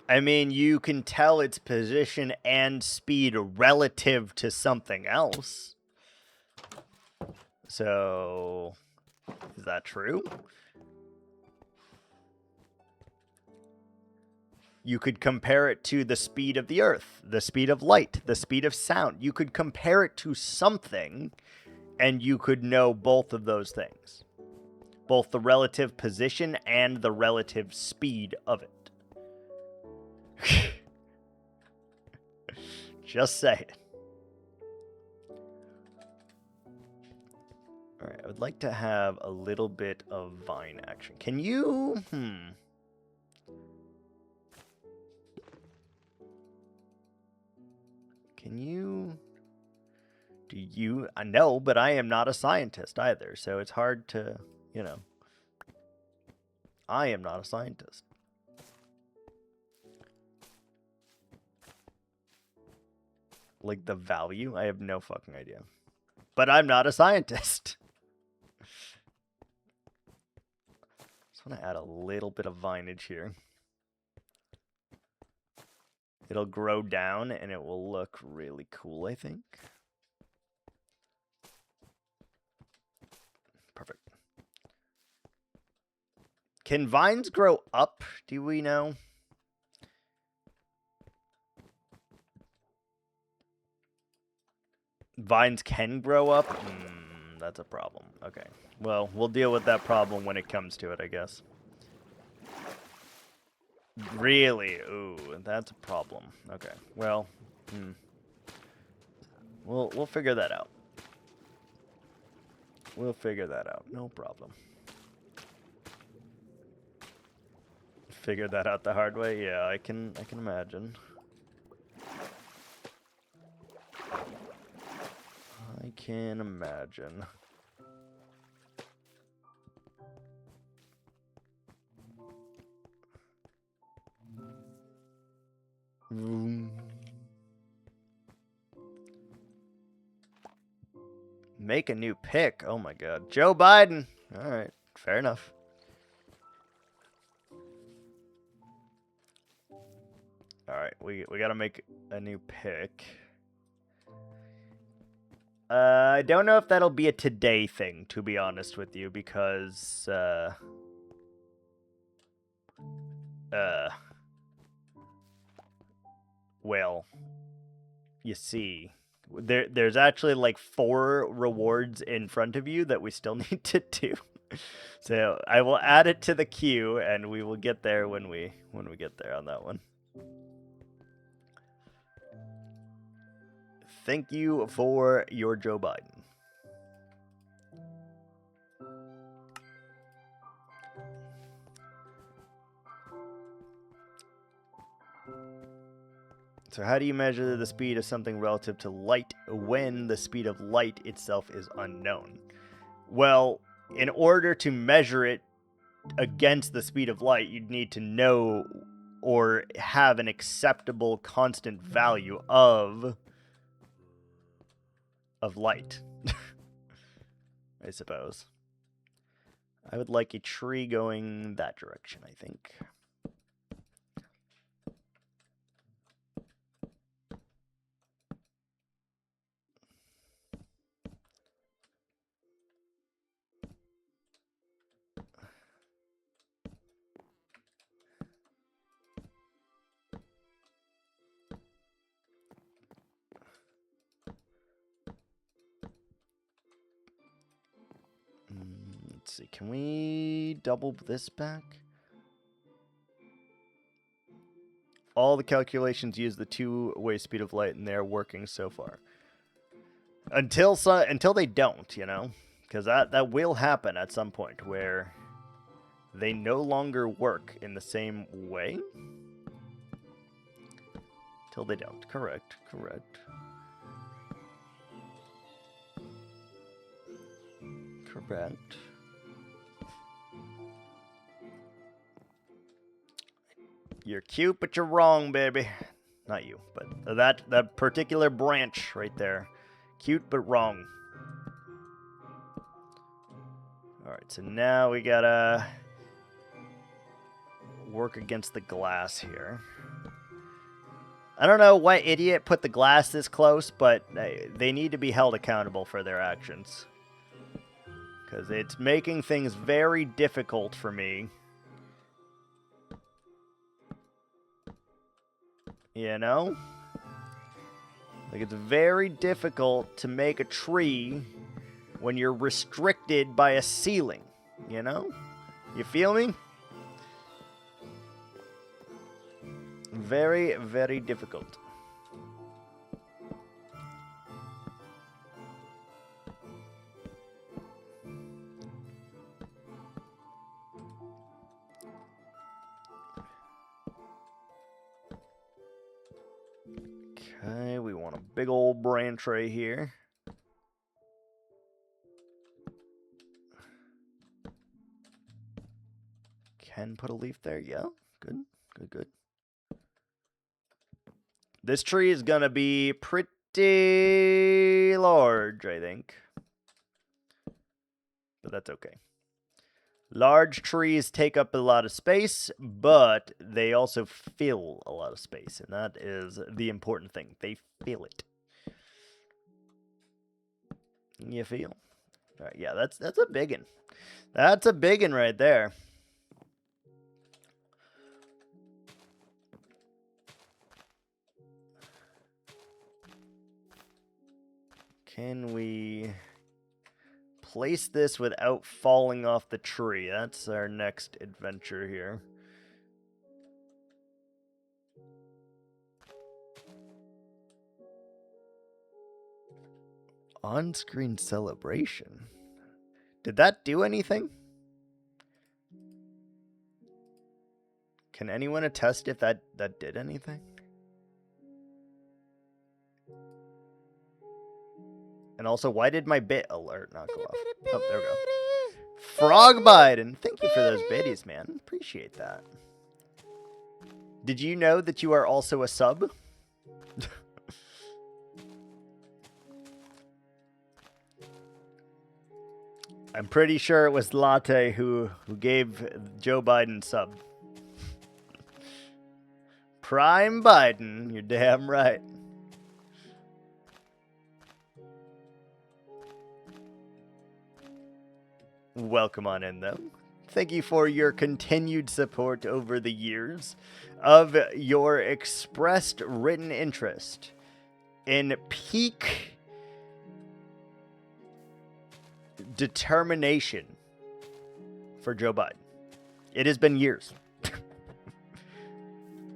I mean, you can tell its position and speed relative to something else. So, is that true? You could compare it to the speed of the Earth, the speed of light, the speed of sound. You could compare it to something, and you could know both of those things. Both the relative position and the relative speed of it. Just say it. Alright, I would like to have a little bit of vine action. Can you... Can you... Do you... I know, but I am not a scientist either, so it's hard to, you know... I am not a scientist. Like the value? I have no fucking idea. But I'm not a scientist. Just want to add a little bit of vinage here. It'll grow down and it will look really cool, I think. Perfect. Can vines grow up? Do we know? Vines can grow up? That's a problem. Okay. Well, we'll deal with that problem when it comes to it, I guess. Really? Ooh, that's a problem. Okay. Well, we'll figure that out. We'll figure that out. No problem. Figure that out the hard way? Yeah, I can imagine. I can imagine. Make a new pick. Oh my god. Joe Biden. All right. Fair enough. All right. We got to make a new pick. I don't know if that'll be a today thing, to be honest with you, because well, you see, there's actually like 4 rewards in front of you that we still need to do. So I will add it to the queue, and we will get there when we get there on that one. Thank you for your Joe Biden. So how do you measure the speed of something relative to light when the speed of light itself is unknown? Well, in order to measure it against the speed of light, you'd need to know or have an acceptable constant value of light, I suppose. I would like a tree going that direction, I think. Let's see, can we double this back? All the calculations use the 2-way speed of light, and they're working so far. Until they don't, you know? Because that will happen at some point, where they no longer work in the same way. Till they don't. Correct. You're cute, but you're wrong, baby. Not you, but that particular branch right there. Cute, but wrong. Alright, so now we gotta work against the glass here. I don't know what idiot put the glass this close, but they need to be held accountable for their actions. Because it's making things very difficult for me. You know? Like, it's very difficult to make a tree when you're restricted by a ceiling. You know? You feel me? Very, very difficult. Okay, we want a big old branch right here. Can put a leaf there. Yeah, good. This tree is gonna be pretty large, I think. But that's okay. Large trees take up a lot of space, but they also fill a lot of space, and that is the important thing. They fill it. You feel? All right, yeah, that's a biggin. That's a biggin right there. Can we place this without falling off the tree? That's our next adventure here. On-screen celebration. Did that do anything? Can anyone attest if that did anything? And also, why did my bit alert not go off? Oh, there we go. Frog Biden, thank you for those biddies, man. Appreciate that. Did you know that you are also a sub? I'm pretty sure it was Latte who gave Joe Biden sub. Prime Biden, you're damn right. Welcome on in, though. Thank you for your continued support over the years of your expressed written interest in peak determination for Joe Biden. It has been years.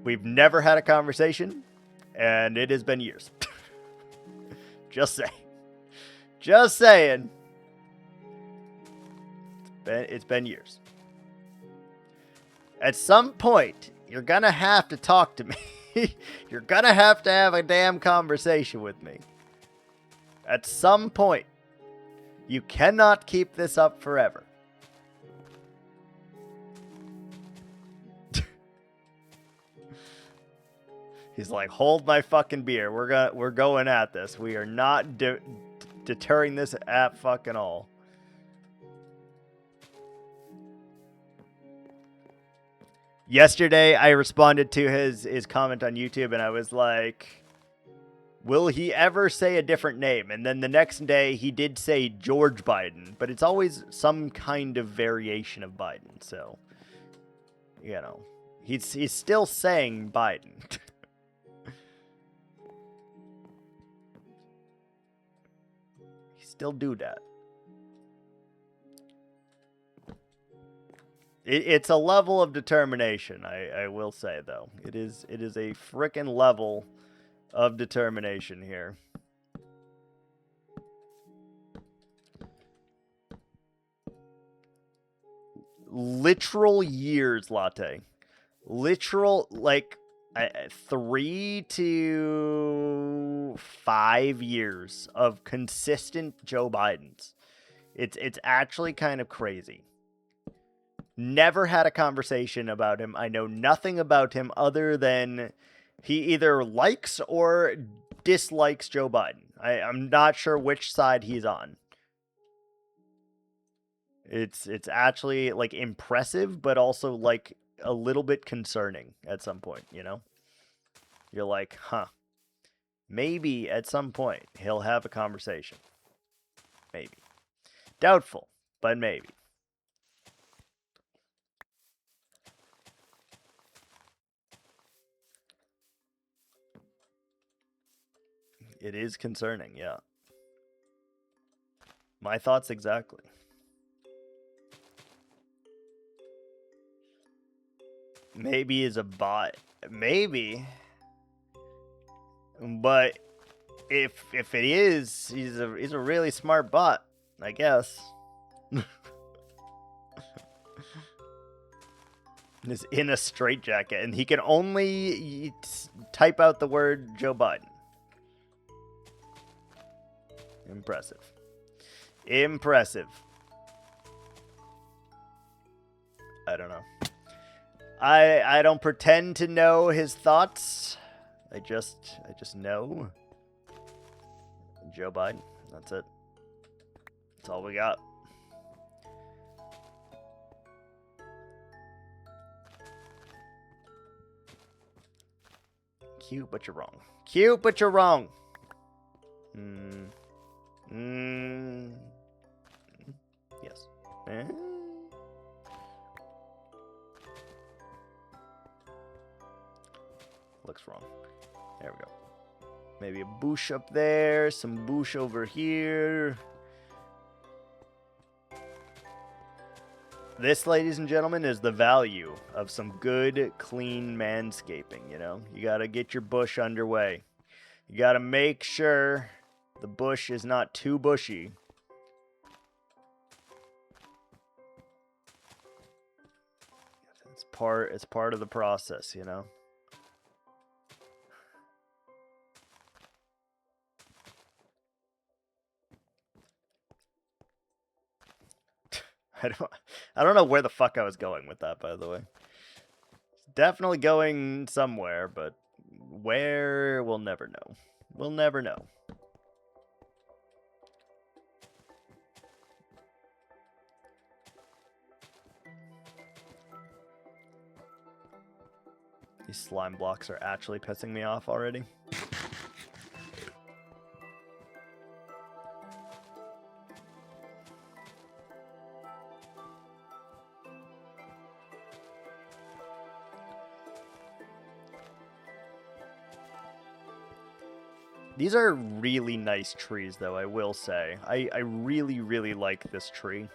We've never had a conversation, and it has been years. Just saying. Just saying. It's been years. At some point, you're gonna have to talk to me. You're gonna have to have a damn conversation with me. At some point. You cannot keep this up forever. He's like, hold my fucking beer. We're going at this. We are not deterring this at fucking all. Yesterday, I responded to his comment on YouTube, and I was like, will he ever say a different name? And then the next day, he did say George Biden, but it's always some kind of variation of Biden. So, you know, he's still saying Biden. He still do that. It's a level of determination, I will say, though. It is a frickin' level of determination here. Literal years, Latte. Literal, like, 3 to 5 years of consistent Joe Bidens. It's actually kind of crazy. Never had a conversation about him. I know nothing about him other than he either likes or dislikes Joe Biden. I'm not sure which side he's on. It's actually, like, impressive, but also, like, a little bit concerning at some point, you know? You're like, huh. Maybe at some point he'll have a conversation. Maybe. Doubtful, but maybe. It is concerning, yeah. My thoughts exactly. Maybe is a bot. Maybe. But if it is, he's a really smart bot, I guess. He's in a straitjacket, and he can only type out the word Joe Biden. Impressive. Impressive. I don't know. I don't pretend to know his thoughts. I just know Joe Biden. That's it. That's all we got. Cute, but you're wrong. Cute, but you're wrong. Yes. Looks wrong. There we go. Maybe a bush up there, some bush over here. This, ladies and gentlemen, is the value of some good, clean manscaping, you know? You gotta get your bush underway. You gotta make sure the bush is not too bushy. It's part of the process, you know? I don't know where the fuck I was going with that, by the way. Definitely going somewhere, but where, we'll never know. We'll never know. These slime blocks are actually pissing me off already. These are really nice trees, though, I will say. I really, really like this tree.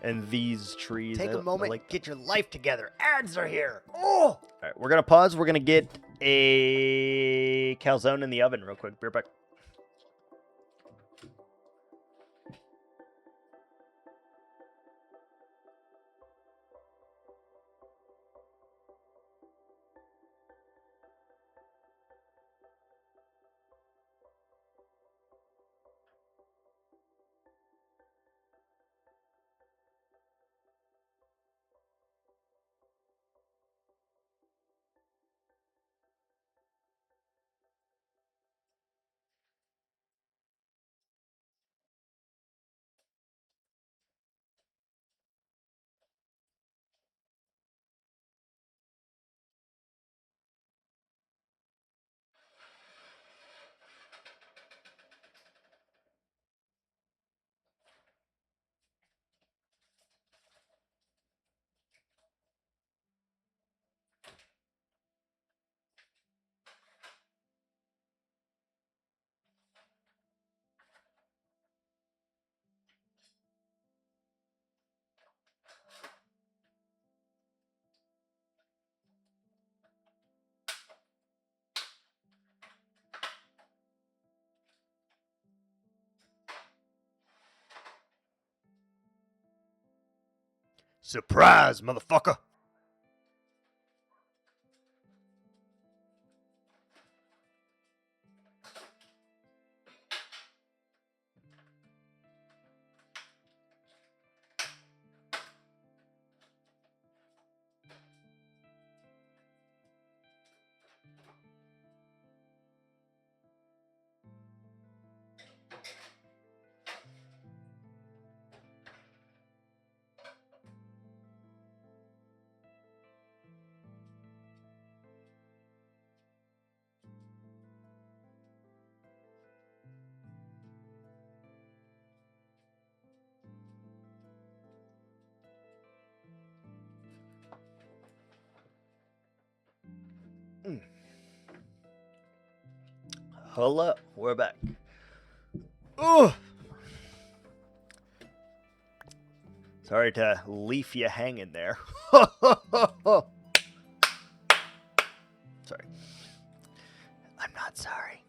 And these trees. Take a moment, like... get your life together. Ads are here. Oh! Alright, we're going to pause. We're going to get a calzone in the oven real quick. Be right back. Surprise, motherfucker. Hello, we're back. Ugh. Sorry to leave you hanging there. Sorry. I'm not sorry.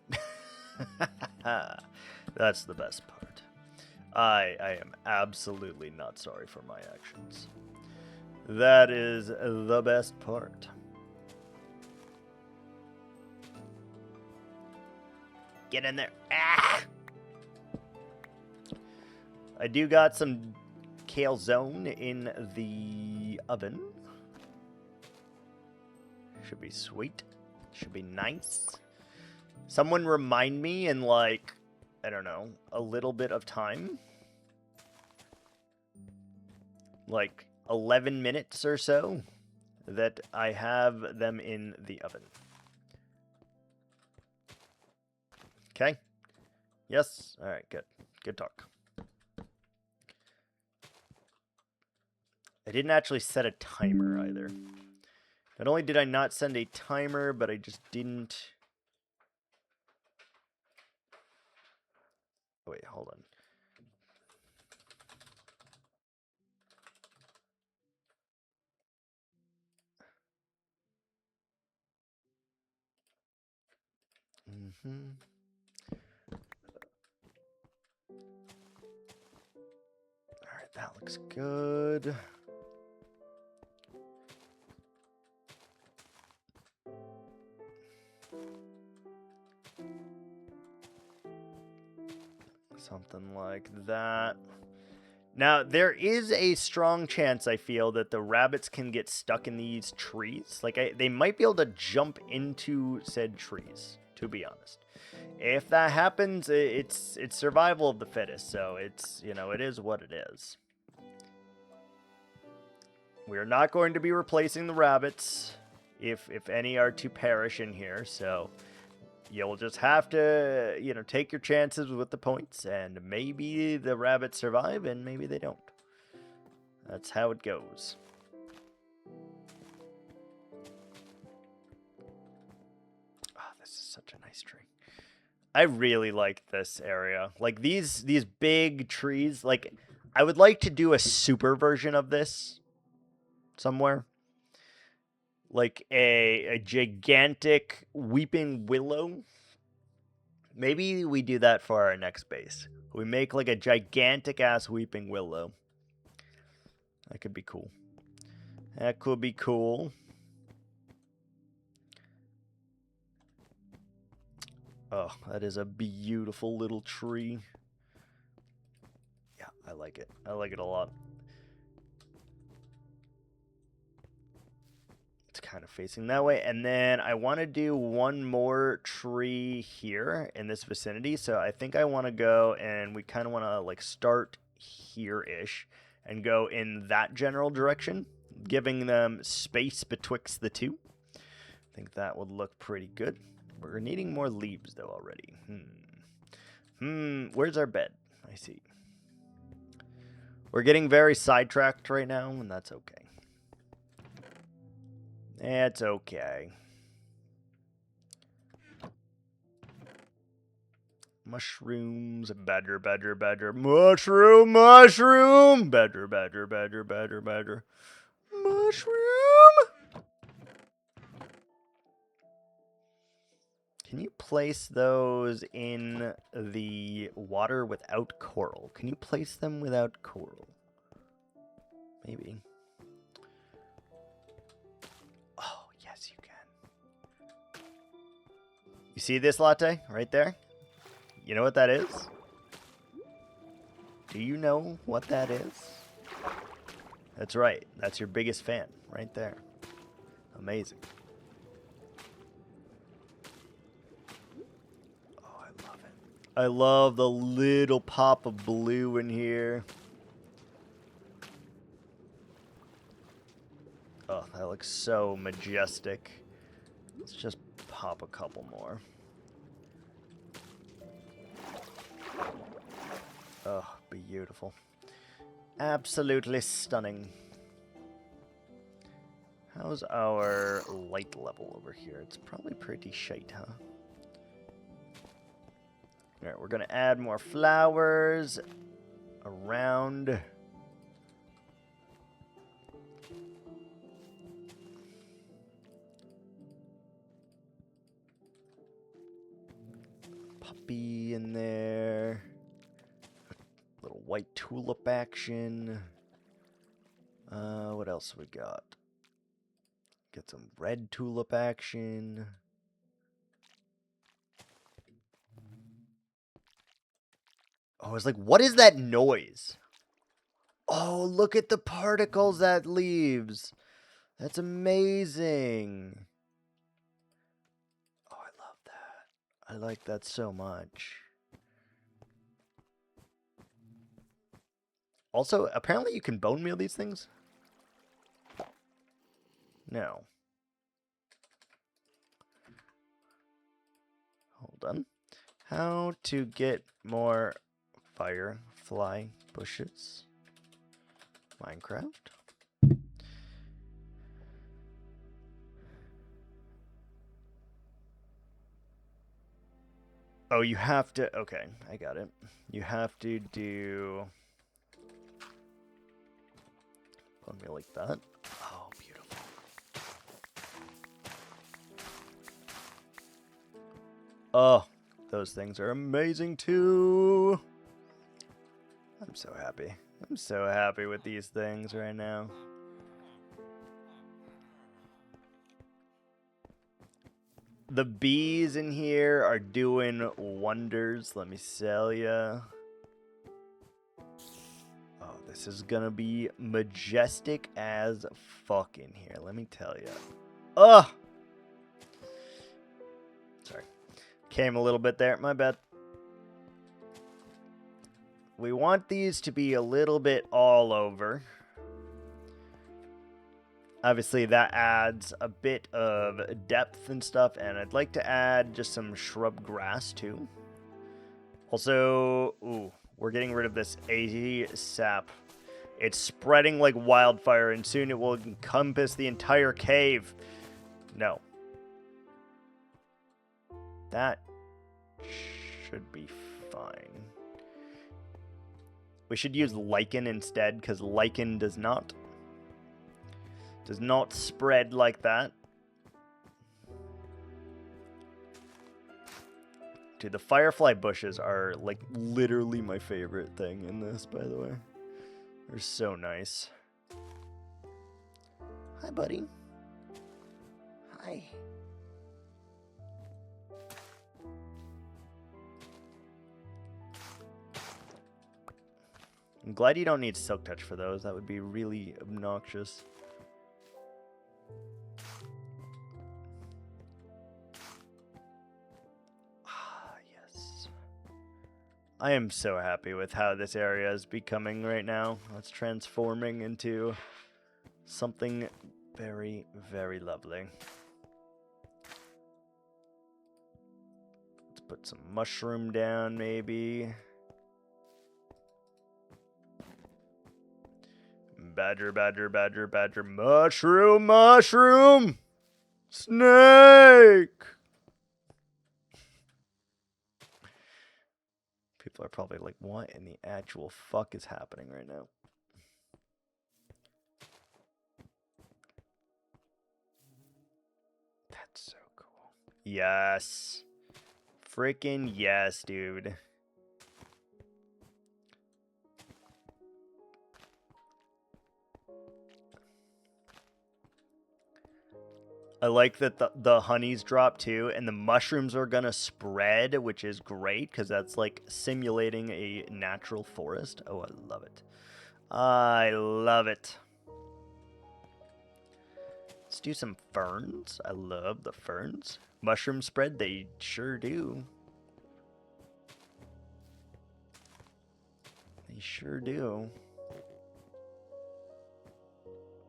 That's the best part. I am absolutely not sorry for my actions. That is the best part. Get in there. Ah! I do got some calzone in the oven. Should be sweet. Should be nice. Someone remind me in, like, I don't know, a little bit of time. Like 11 minutes or so that I have them in the oven. Okay? Yes? Alright, good. Good talk. I didn't actually set a timer either. Not only did I not send a timer, but I just didn't Wait, hold on. Mm-hmm. All right, that looks good. Something like that. Now, there is a strong chance, I feel, that the rabbits can get stuck in these trees. Like, they might be able to jump into said trees, to be honest. If that happens, it's survival of the fittest, so it's, you know, it is what it is. We are not going to be replacing the rabbits, if any are to perish in here, so you'll just have to, you know, take your chances with the points, and maybe the rabbits survive, and maybe they don't. That's how it goes. Oh, this is such a nice tree. I really like this area. Like, these big trees, like, I would like to do a super version of this somewhere. Like a gigantic weeping willow. Maybe we do that for our next base. We make like a gigantic ass weeping willow. That could be cool. That could be cool. Oh, that is a beautiful little tree. Yeah, I like it. I like it a lot. It's kind of facing that way. And then I want to do one more tree here in this vicinity. So I think I want to go and we kind of want to like start here-ish and go in that general direction, giving them space betwixt the two. I think that would look pretty good. We're needing more leaves though already. Where's our bed? I see. We're getting very sidetracked right now, and that's okay. It's okay. Mushrooms, better. Mushroom. Better. Mushroom. Can you place those in the water without coral? Can you place them without coral? Maybe. Oh, yes, you can. You see this latte right there? You know what that is? Do you know what that is? That's right. That's your biggest fan right there. Amazing. Oh, I love it. I love the little pop of blue in here. Oh, that looks so majestic. Let's just pop a couple more. Oh, beautiful. Absolutely stunning. How's our light level over here? It's probably pretty shite, huh? Alright, we're gonna add more flowers around. Puppy in there. Little white tulip action. What else we got? Get some red tulip action. Oh, I was like, what is that noise? Oh, look at the particles that leaves. That's amazing. Oh, I love that. I like that so much. Also, apparently you can bone meal these things? No. Hold on. How to get more firefly bushes? Minecraft. Oh, you have to... Okay, I got it. You have to do... Let me like that. Oh, beautiful. Oh, those things are amazing too. I'm so happy. I'm so happy with these things right now. The bees in here are doing wonders, let me tell ya. Oh, this is gonna be majestic as fuck in here, let me tell ya. Ugh! Sorry. Came a little bit there, my bad. We want these to be a little bit all over. Obviously, that adds a bit of depth and stuff, and I'd like to add just some shrub grass, too. Also, ooh, we're getting rid of this 80 sap. It's spreading like wildfire, and soon it will encompass the entire cave. No. That should be fine. We should use lichen instead, because lichen does not spread like that. Dude, the firefly bushes are like literally my favorite thing in this, by the way. They're so nice. Hi, buddy. Hi. I'm glad you don't need silk touch for those. That would be really obnoxious. I am so happy with how this area is becoming right now. It's transforming into something very, very lovely. Let's put some mushroom down, maybe. Badger, badger, badger, badger. Mushroom, mushroom! Snake! People are probably like, what in the actual fuck is happening right now? That's so cool. Yes. Freaking yes, dude. I like that the honey's dropped too, and the mushrooms are gonna spread, which is great, because that's like simulating a natural forest. Oh, I love it. I love it. Let's do some ferns. I love the ferns. Mushroom spread, they sure do. They sure do.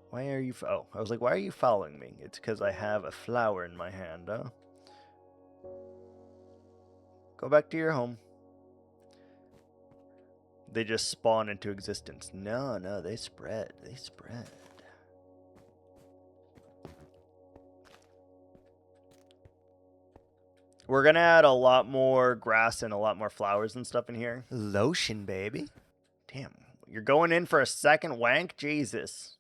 Why are you... Oh, I was like, why are you following me? It's because I have a flower in my hand, huh? Go back to your home. They just spawn into existence. No, no, they spread. They spread. We're going to add a lot more grass and a lot more flowers and stuff in here. Lotion, baby. Damn, you're going in for a second wank? Jesus.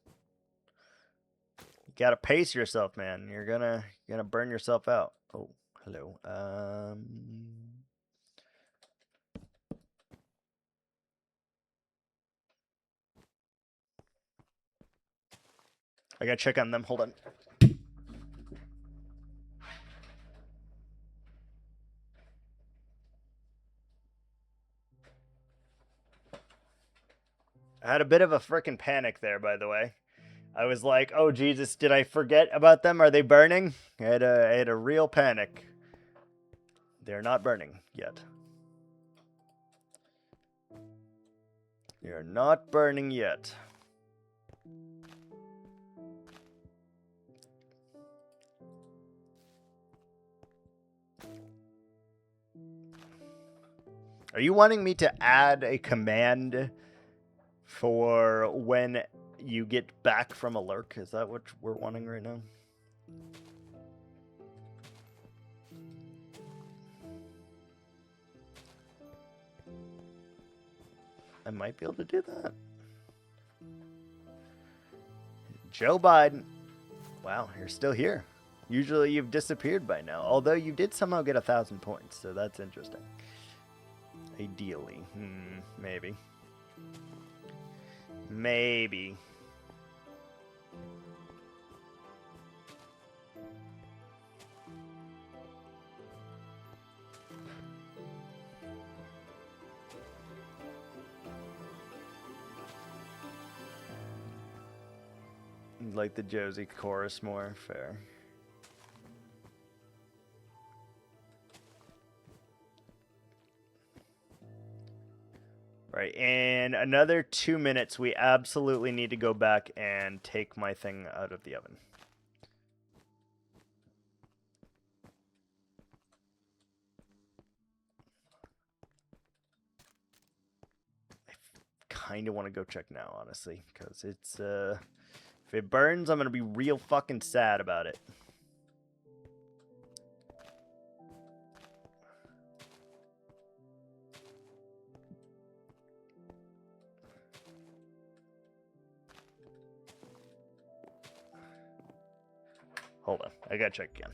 You got to pace yourself, man. You're gonna burn yourself out. Oh, hello. I got to check on them. Hold on. I had a bit of a freaking panic there, by the way. I was like, oh, Jesus, did I forget about them? Are they burning? I had a real panic. They're not burning yet. They're not burning yet. Are you wanting me to add a command for when you get back from a lurk? Is that what we're wanting right now? I might be able to do that. Joe Biden. Wow, you're still here. Usually you've disappeared by now. Although you did somehow get 1,000 points, so that's interesting. Ideally. Maybe. Maybe. Like the Josie chorus more. Fair. Right, in another 2 minutes, we absolutely need to go back and take my thing out of the oven. I kind of want to go check now, honestly, because it's, if it burns, I'm going to be real fucking sad about it. Hold on, I gotta check again.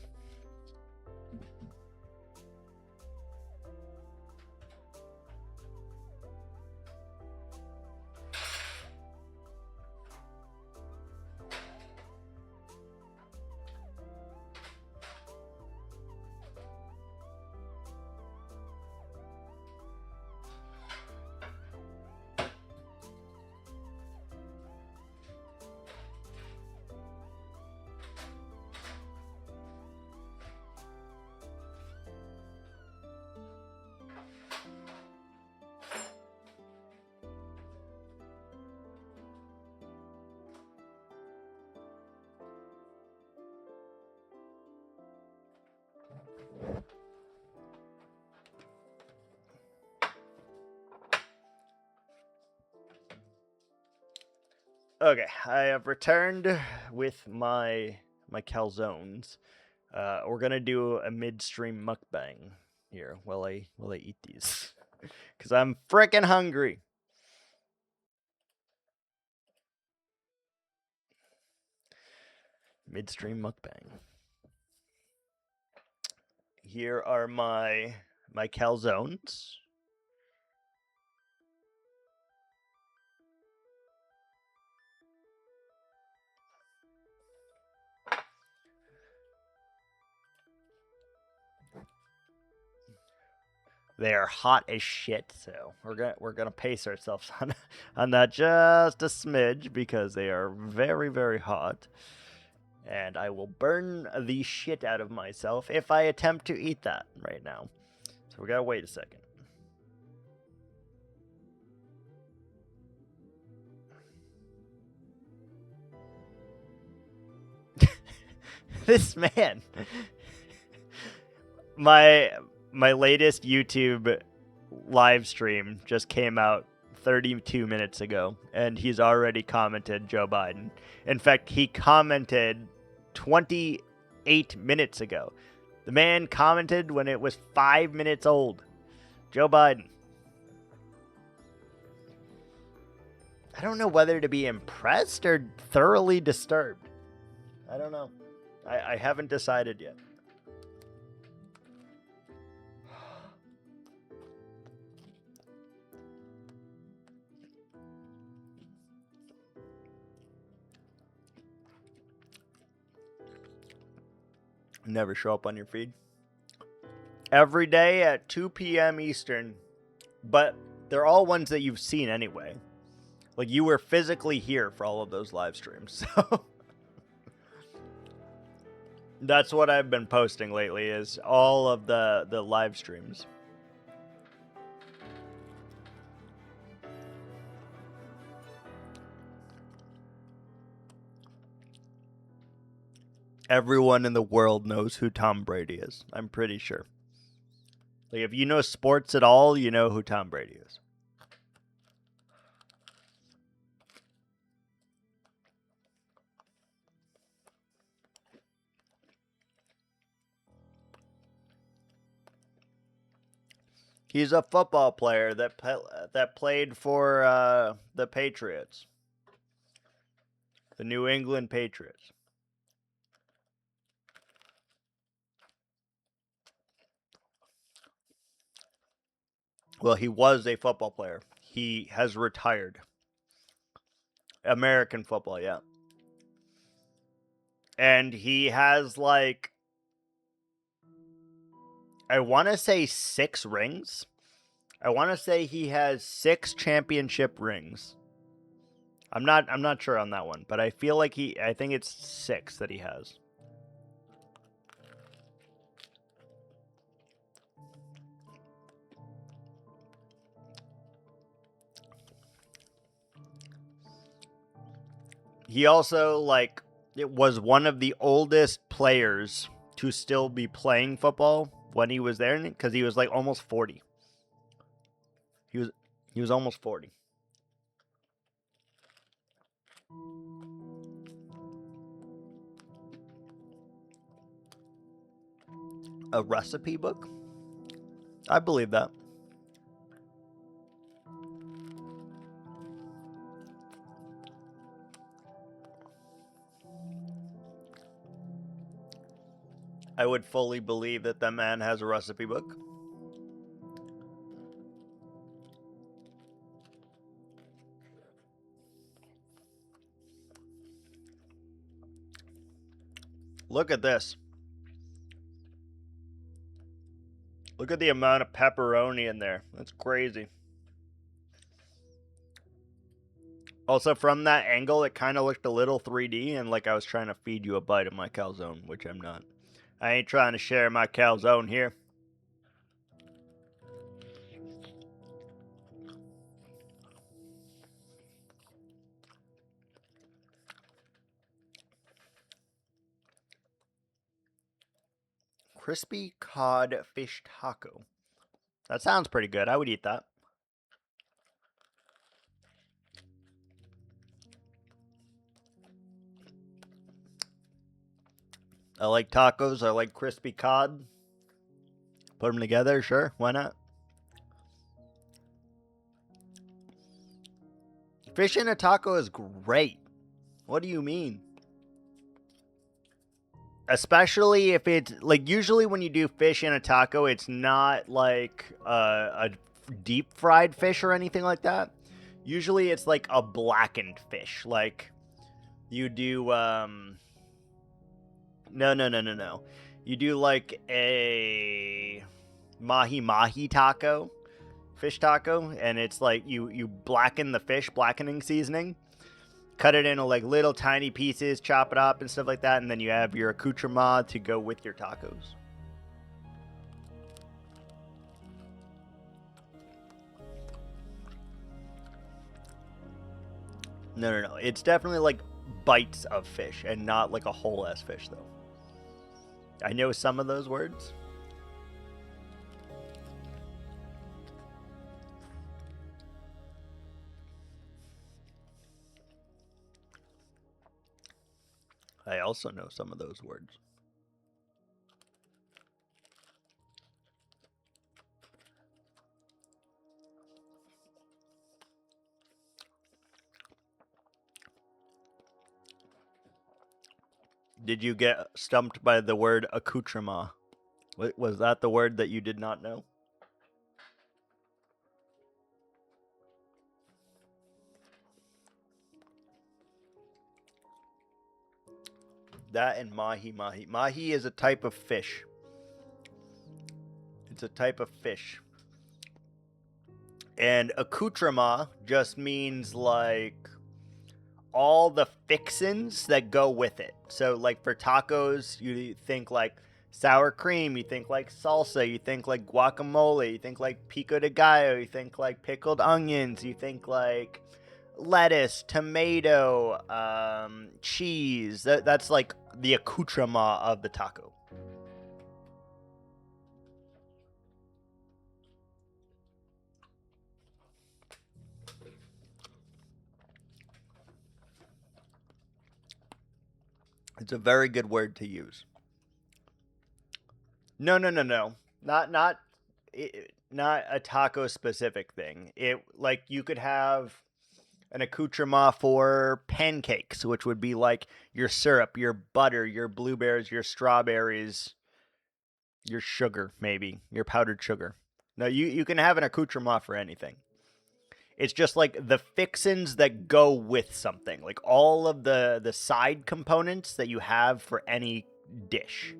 Okay, I have returned with my calzones. We're gonna do a midstream mukbang here while I eat these, cause I'm frickin' hungry. Midstream mukbang. Here are my calzones. They are hot as shit, so we're gonna pace ourselves on that just a smidge because they are very, very hot. And I will burn the shit out of myself if I attempt to eat that right now. So we gotta wait a second. This man. My latest YouTube live stream just came out 32 minutes ago, and he's already commented Joe Biden. In fact, he commented 28 minutes ago. The man commented when it was 5 minutes old. Joe Biden. I don't know whether to be impressed or thoroughly disturbed. I don't know. I haven't decided yet. Never show up on your feed. Every day at 2 p.m. Eastern. But they're all ones that you've seen anyway. Like, you were physically here for all of those live streams. So that's what I've been posting lately, is all of the live streams. Everyone in the world knows who Tom Brady is. I'm pretty sure. Like, if you know sports at all, you know who Tom Brady is. He's a football player that played for the Patriots. The New England Patriots. Well, he was a football player. He has retired. American football, yeah. And he has, like, I want to say 6 rings. I want to say he has 6 championship rings. I'm not sure on that one, but I feel like I think it's 6 that he has. He also, like, it was one of the oldest players to still be playing football when he was there, because he was like almost 40. He was almost 40. A recipe book? I believe that. I would fully believe that that man has a recipe book. Look at this. Look at the amount of pepperoni in there. That's crazy. Also, from that angle, it kind of looked a little 3D, and like I was trying to feed you a bite of my calzone, which I'm not. I ain't trying to share my calzone here. Crispy cod fish taco. That sounds pretty good. I would eat that. I like tacos. I like crispy cod. Put them together, sure. Why not? Fish in a taco is great. What do you mean? Especially if it's, like, usually when you do fish in a taco, it's not like a deep fried fish or anything like that. Usually it's like a blackened fish. Like, you do, no. You do like a mahi taco, fish taco, and it's like you blacken the fish, blackening seasoning, cut it into like little tiny pieces, chop it up and stuff like that, and then you have your accoutrement to go with your tacos. No. It's definitely like bites of fish and not like a whole ass fish, though. I know some of those words. I also know some of those words. Did you get stumped by the word accoutrement? Was that the word that you did not know? That and mahi. Mahi is a type of fish. It's a type of fish. And accoutrement just means like all the fixins that go with it. So like for tacos, you think like sour cream, you think like salsa, you think like guacamole, you think like pico de gallo, you think like pickled onions, you think like lettuce, tomato, cheese. That's like the accoutrement of the taco. It's a very good word to use. No. Not not a taco specific thing. It like you could have an accoutrement for pancakes, which would be like your syrup, your butter, your blueberries, your strawberries, your sugar, maybe your powdered sugar. No, you can have an accoutrement for anything. It's just like the fixins that go with something, like all of the side components that you have for any dish.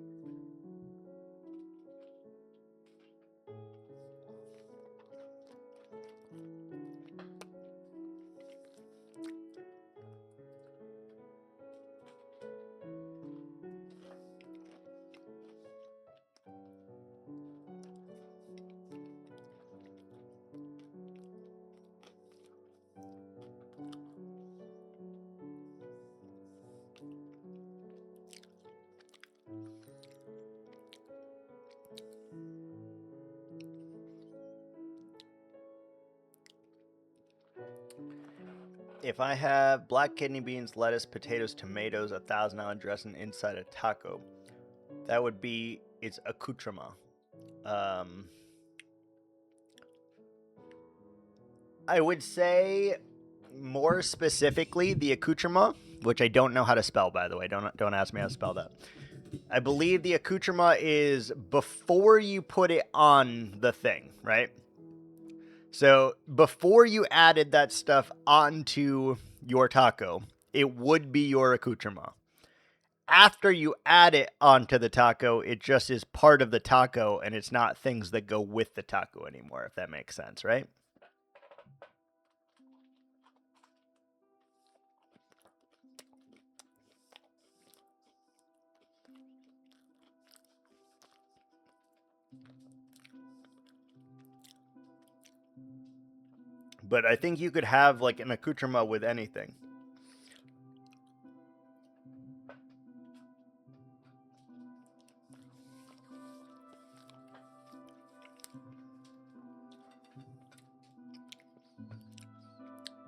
If I have black kidney beans, lettuce, potatoes, tomatoes, 1,000 island dressing inside a taco, that would be its accoutrement. I would say more specifically the accoutrement, which I don't know how to spell, by the way. Don't ask me how to spell that. I believe the accoutrement is before you put it on the thing, right? So before you added that stuff onto your taco, it would be your accoutrement. After you add it onto the taco, it just is part of the taco and it's not things that go with the taco anymore, if that makes sense, right? But I think you could have like an accoutrement with anything.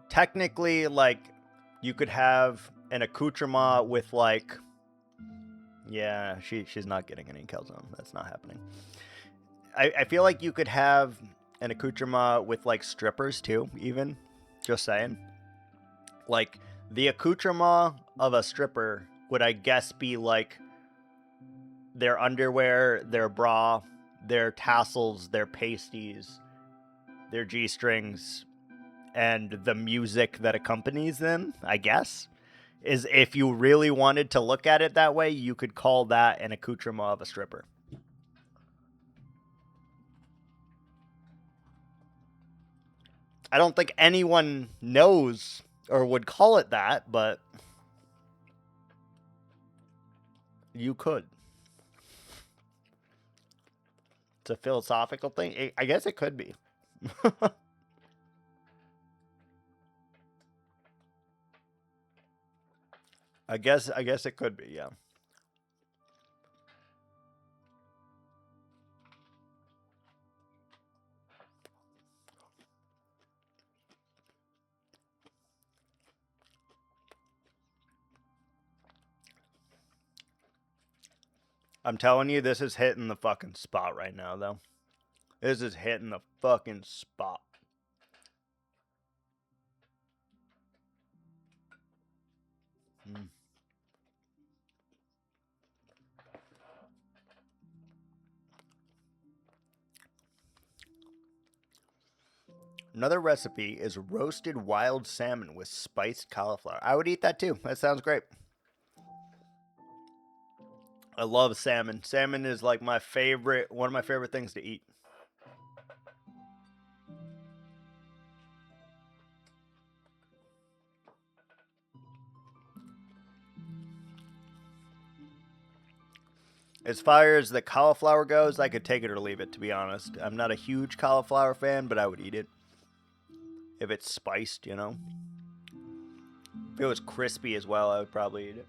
Technically, like, you could have an accoutrement with like, yeah, she's not getting any calzone. That's not happening. I feel like you could have an accoutrement with like strippers too, even. Just saying. Like, the accoutrement of a stripper would, I guess, be like their underwear, their bra, their tassels, their pasties, their G-strings, and the music that accompanies them, I guess. Is if you really wanted to look at it that way, you could call that an accoutrement of a stripper. I don't think anyone knows or would call it that, but you could. It's a philosophical thing. I guess it could be. I guess it could be, yeah. I'm telling you, this is hitting the fucking spot right now, though. This is hitting the fucking spot. Mm. Another recipe is roasted wild salmon with spiced cauliflower. I would eat that too. That sounds great. I love salmon. Salmon is like one of my favorite things to eat. As far as the cauliflower goes, I could take it or leave it, to be honest. I'm not a huge cauliflower fan, but I would eat it. If it's spiced, you know. If it was crispy as well, I would probably eat it.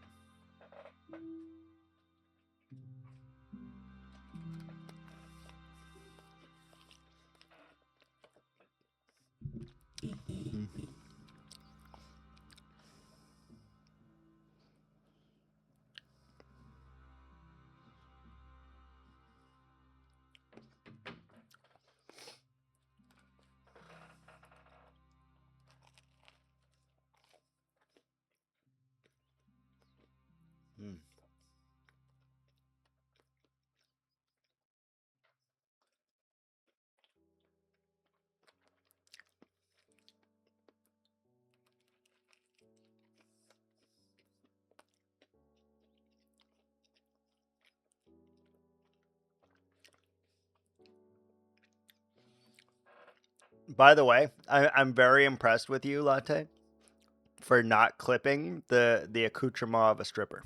Hmm. By the way, I'm very impressed with you, Latte, for not clipping the accoutrement of a stripper.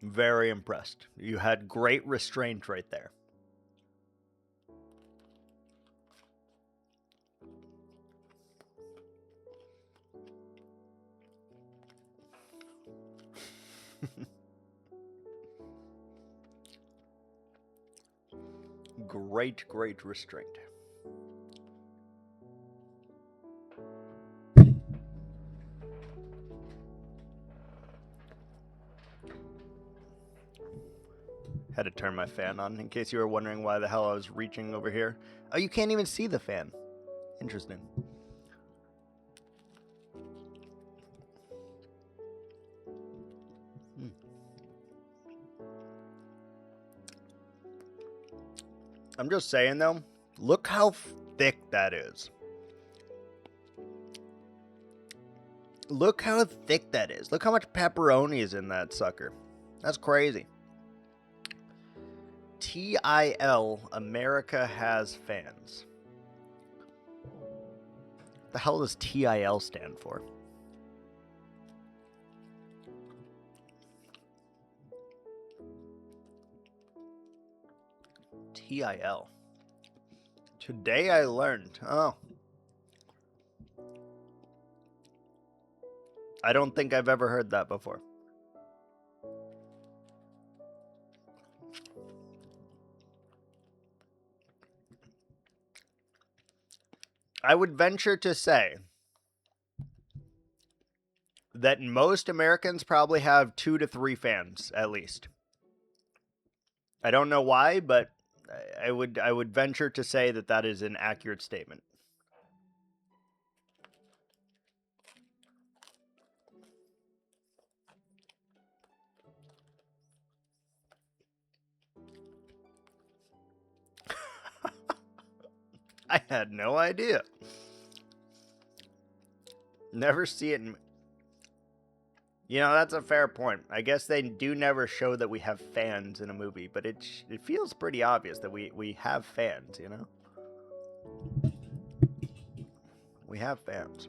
Very impressed. You had great restraint right there. Great restraint. Had to turn my fan on in case you were wondering why the hell I was reaching over here. Oh, you can't even see the fan. Interesting. I'm just saying though, look how thick that is. Look how thick that is. Look how much pepperoni is in that sucker. That's crazy. TIL, America has fans. The hell does TIL stand for? TIL. Today I learned. Oh. I don't think I've ever heard that before. I would venture to say that most Americans probably have 2 to 3 fans at least. I don't know why, but I would venture to say that that is an accurate statement. I had no idea. Never see it in... You know, that's a fair point. I guess they do never show that we have fans in a movie, but it feels pretty obvious that we have fans, you know? We have fans.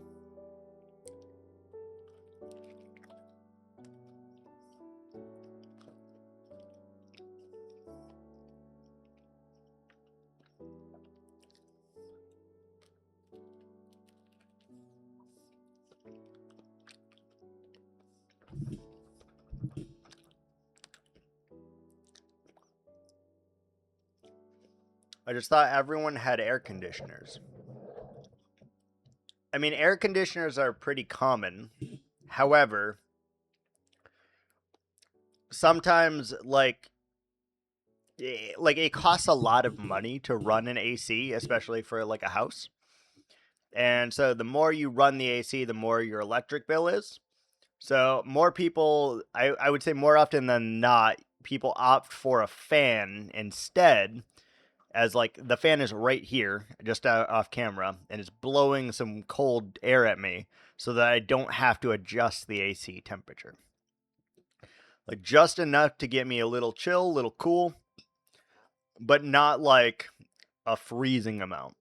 I just thought everyone had air conditioners. I mean, air conditioners are pretty common. However, sometimes like it costs a lot of money to run an AC, especially for like a house. And so the more you run the AC, the more your electric bill is. So more people, I would say more often than not, people opt for a fan instead, as like the fan is right here, just off camera, and it's blowing some cold air at me so that I don't have to adjust the AC temperature. Like just enough to get me a little chill, a little cool, but not like a freezing amount.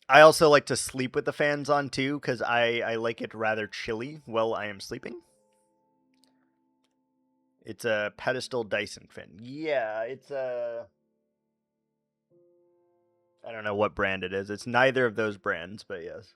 I also like to sleep with the fans on too, because I like it rather chilly while I am sleeping. It's a pedestal Dyson fan. Yeah, it's a... I don't know what brand it is. It's neither of those brands, but yes.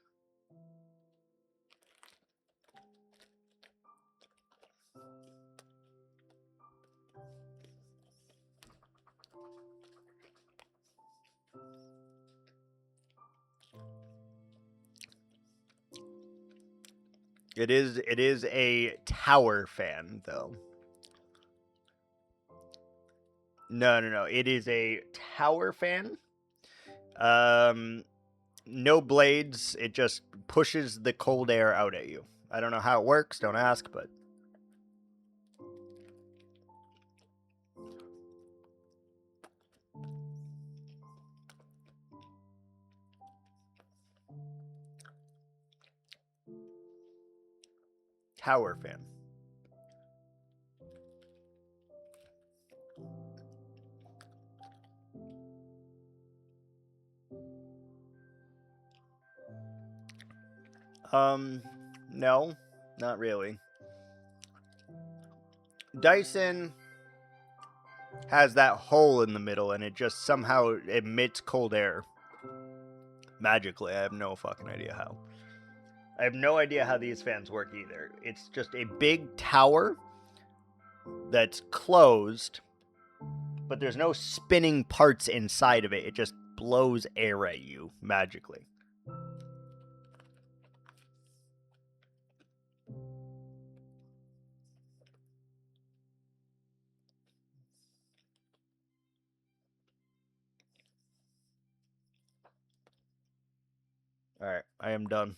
It is a tower fan though. No. It is a tower fan. No blades. It just pushes the cold air out at you. I don't know how it works, don't ask, but... Tower fan. No, not really. Dyson has that hole in the middle and it just somehow emits cold air. Magically, I have no fucking idea how. I have no idea how these fans work either. It's just a big tower that's closed, but there's no spinning parts inside of it. It just blows air at you magically. Alright, I am done.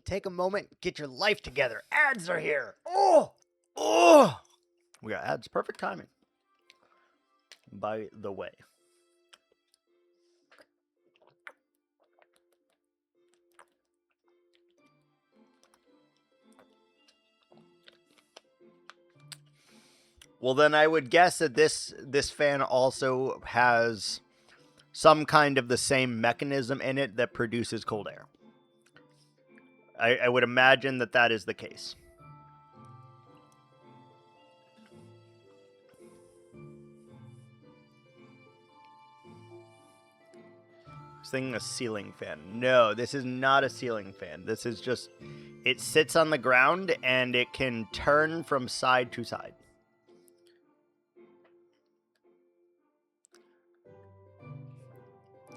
Take a moment, get your life together. Ads are here. Oh! Oh! We got ads. Perfect timing. By the way. Well, then I would guess that this fan also has some kind of the same mechanism in it that produces cold air. I would imagine that that is the case. This thing a ceiling fan. No, this is not a ceiling fan. This is just, it sits on the ground and it can turn from side to side.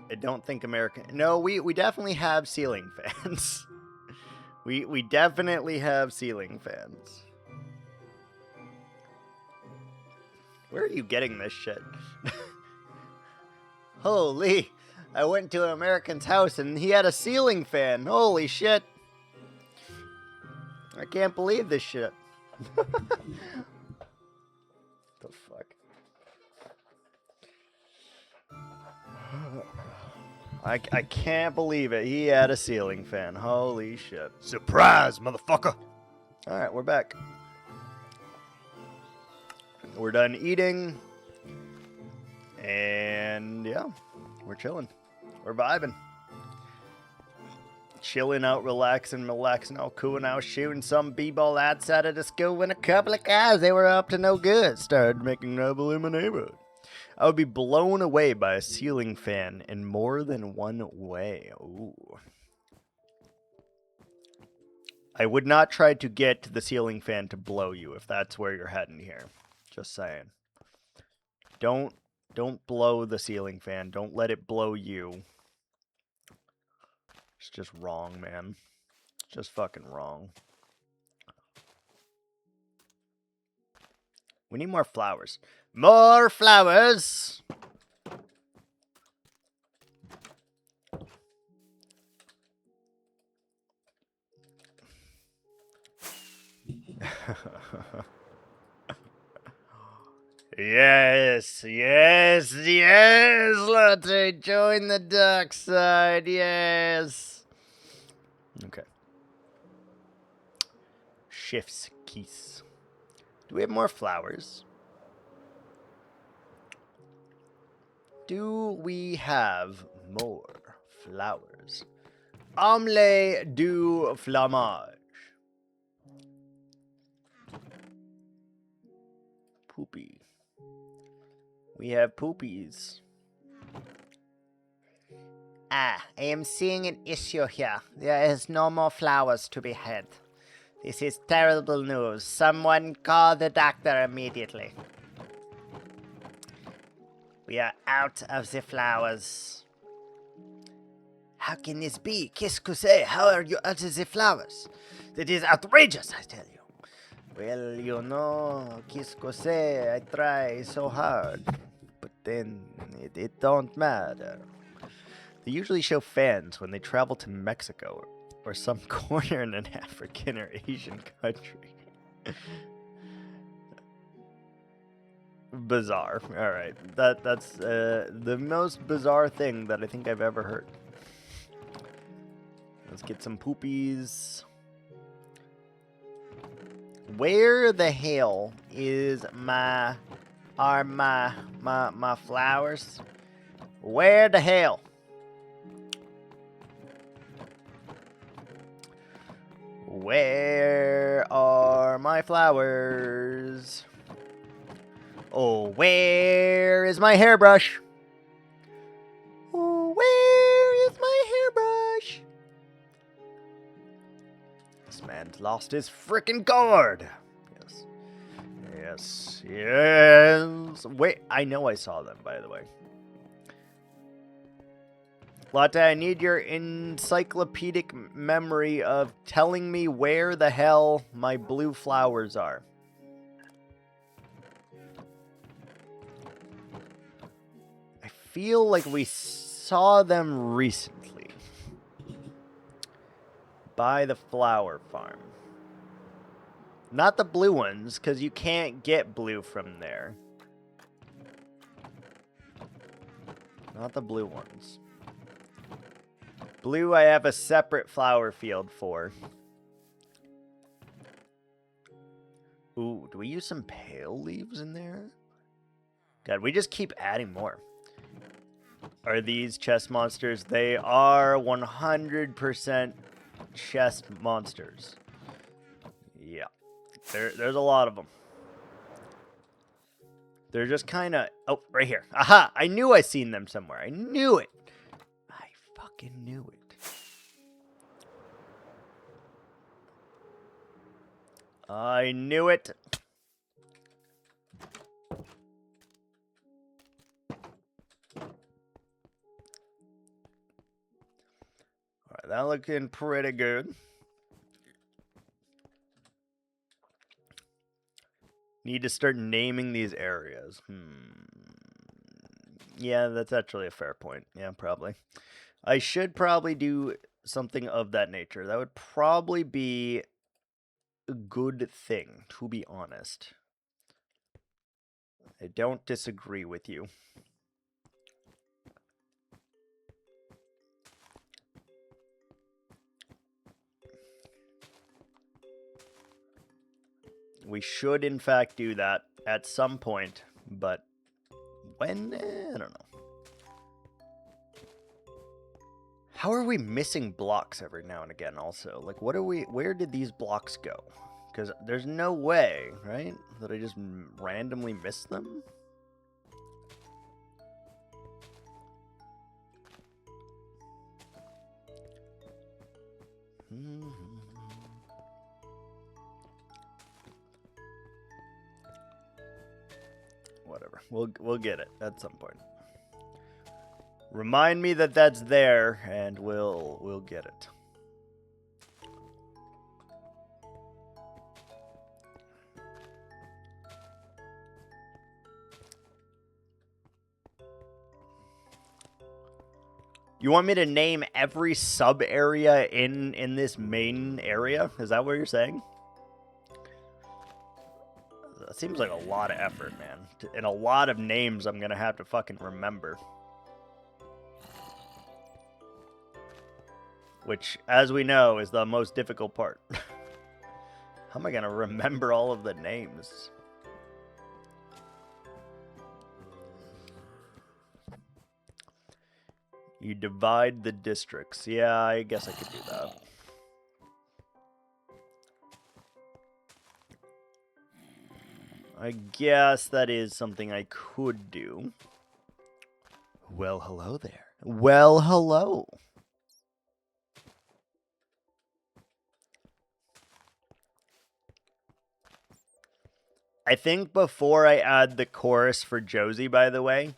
I don't think American... No, we definitely have ceiling fans. We definitely have ceiling fans. Where are you getting this shit? Holy... I went to an American's house and he had a ceiling fan. Holy shit. I can't believe this shit. The fuck? I can't believe it. He had a ceiling fan. Holy shit. Surprise, motherfucker. Alright, we're back. We're done eating. And yeah, we're chilling. We're vibing. Chilling out, relaxing out, cooling out, shooting some b-ball outside of the school when a couple of guys, they were up to no good, started making trouble in my neighborhood. I would be blown away by a ceiling fan in more than one way. Ooh. I would not try to get the ceiling fan to blow you if that's where you're heading here. Just saying. Don't blow the ceiling fan. Don't let it blow you. It's just wrong, man. It's just fucking wrong. We need more flowers. More flowers! Yes, yes, yes, Latte, join the dark side, yes. Okay. Shifts keys. Do we have more flowers? Do we have more flowers? Omelette du fromage. Poopy. We have poopies. I am seeing an issue here. There is no more flowers to be had. This is terrible news. Someone call the doctor immediately. We are out of the flowers. How can this be? Qu'est-ce que c'est? How are you out of the flowers? That is outrageous, I tell you. Well, you know, qu'est-ce que c'est? I try so hard. But then it don't matter. They usually show fans when they travel to Mexico or some corner in an African or Asian country. Bizarre. All right, that's the most bizarre thing that I think I've ever heard. Let's get some poopies. Where the hell is my flowers? Where the hell? Where are my flowers? Oh, where is my hairbrush? Oh, where is my hairbrush? This man's lost his frickin' gourd. Yes. Yes. Yes. Wait, I know I saw them, by the way. Latte, I need your encyclopedic memory of telling me where the hell my blue flowers are. I feel like we saw them recently. By the flower farm. Not the blue ones, because you can't get blue from there. Not the blue ones. Blue, I have a separate flower field for. Ooh, do we use some pale leaves in there? God, we just keep adding more. Are these chest monsters? They are 100% chest monsters. Yeah. There's a lot of them. They're just kind of... Oh, right here. Aha! I knew I seen them somewhere. I knew it. I fucking knew it. I knew it. Alright, that looking pretty good. Need to start naming these areas. Yeah, that's actually a fair point. Yeah, probably. I should probably do something of that nature. That would probably be a good thing, to be honest. I don't disagree with you. We should, in fact, do that at some point, but when? I don't know. How are we missing blocks every now and again, also? Like, what are we... Where did these blocks go? Because there's no way, right, that I just randomly missed them? Whatever. We'll get it at some point. Remind me that that's there, and we'll get it. You want me to name every sub area in this main area? Is that what you're saying? That seems like a lot of effort, man. And a lot of names I'm gonna have to fucking remember. Which, as we know, is the most difficult part. How am I gonna remember all of the names? You divide the districts. Yeah, I guess I could do that. I guess that is something I could do. Well, hello there. Well, hello. I think before I add the chorus for Josie, by the way,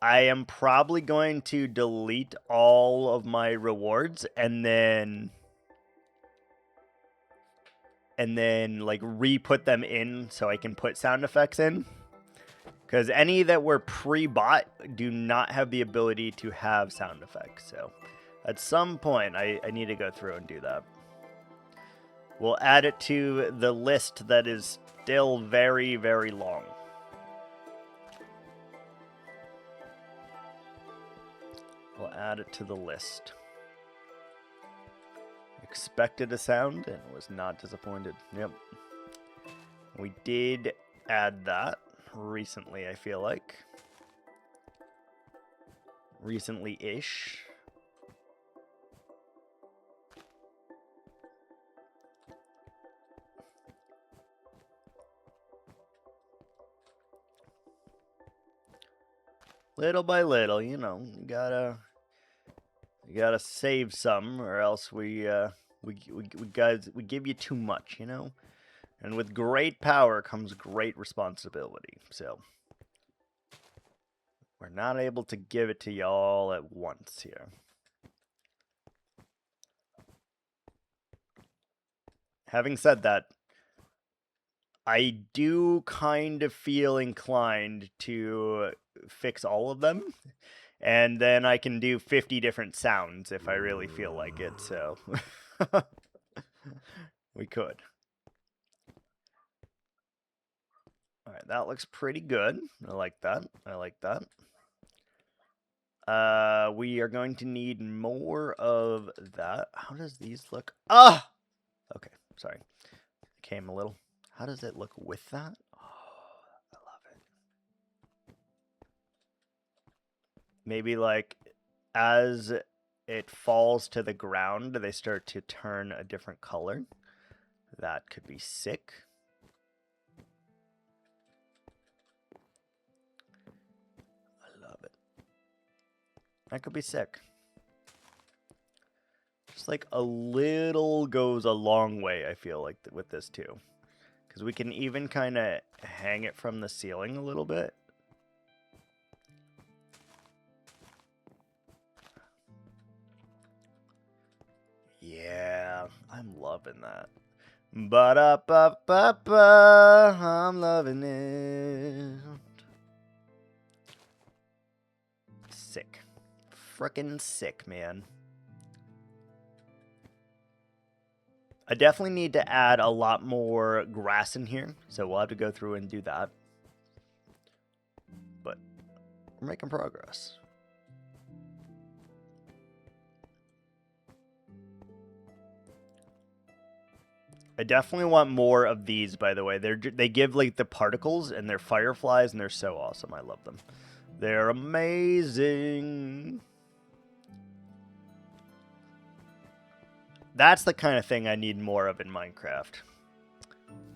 I am probably going to delete all of my rewards and then like re-put them in so I can put sound effects in. Because any that were pre-bought do not have the ability to have sound effects. So at some point, I need to go through and do that. We'll add it to the list that is still very, very long. We'll add it to the list. Expected a sound and was not disappointed. Yep. We did add that recently, I feel like. Recently-ish. Little by little, you know, you gotta save some, or else we give you too much, you know. And with great power comes great responsibility. So we're not able to give it to y'all at once here. Having said that, I do kind of feel inclined to fix all of them, and then I can do 50 different sounds if I really feel like it, so we could. Alright, that looks pretty good. I like that. I like that. We are going to need more of that. How does these look? Ah! Okay, sorry. Came a little. How does it look with that? Oh, I love it. Maybe like as it falls to the ground, they start to turn a different color. That could be sick. I love it. That could be sick. Just like a little goes a long way, I feel like, with this too. Because we can even kind of hang it from the ceiling a little bit. Yeah, I'm loving that. Ba-da-ba-ba-ba, I'm loving it. Sick. Frickin' sick, man. I definitely need to add a lot more grass in here, so we'll have to go through and do that. But we're making progress. I definitely want more of these, by the way. They give like the particles, and they're fireflies, and they're so awesome. I love them. They're amazing. That's the kind of thing I need more of in Minecraft.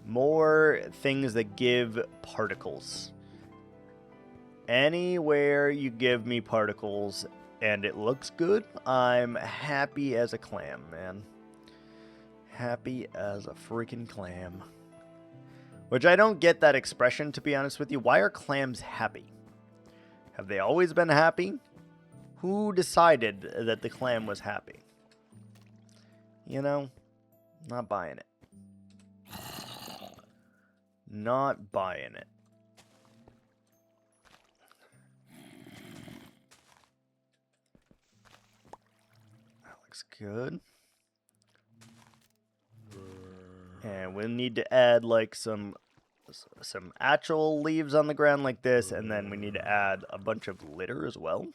More things that give particles. Anywhere you give me particles and it looks good, I'm happy as a clam, man. Happy as a freaking clam. Which I don't get that expression, to be honest with you. Why are clams happy? Have they always been happy? Who decided that the clam was happy? You know, not buying it. Not buying it. That looks good. And we'll need to add like some actual leaves on the ground like this, and then we need to add a bunch of litter as well.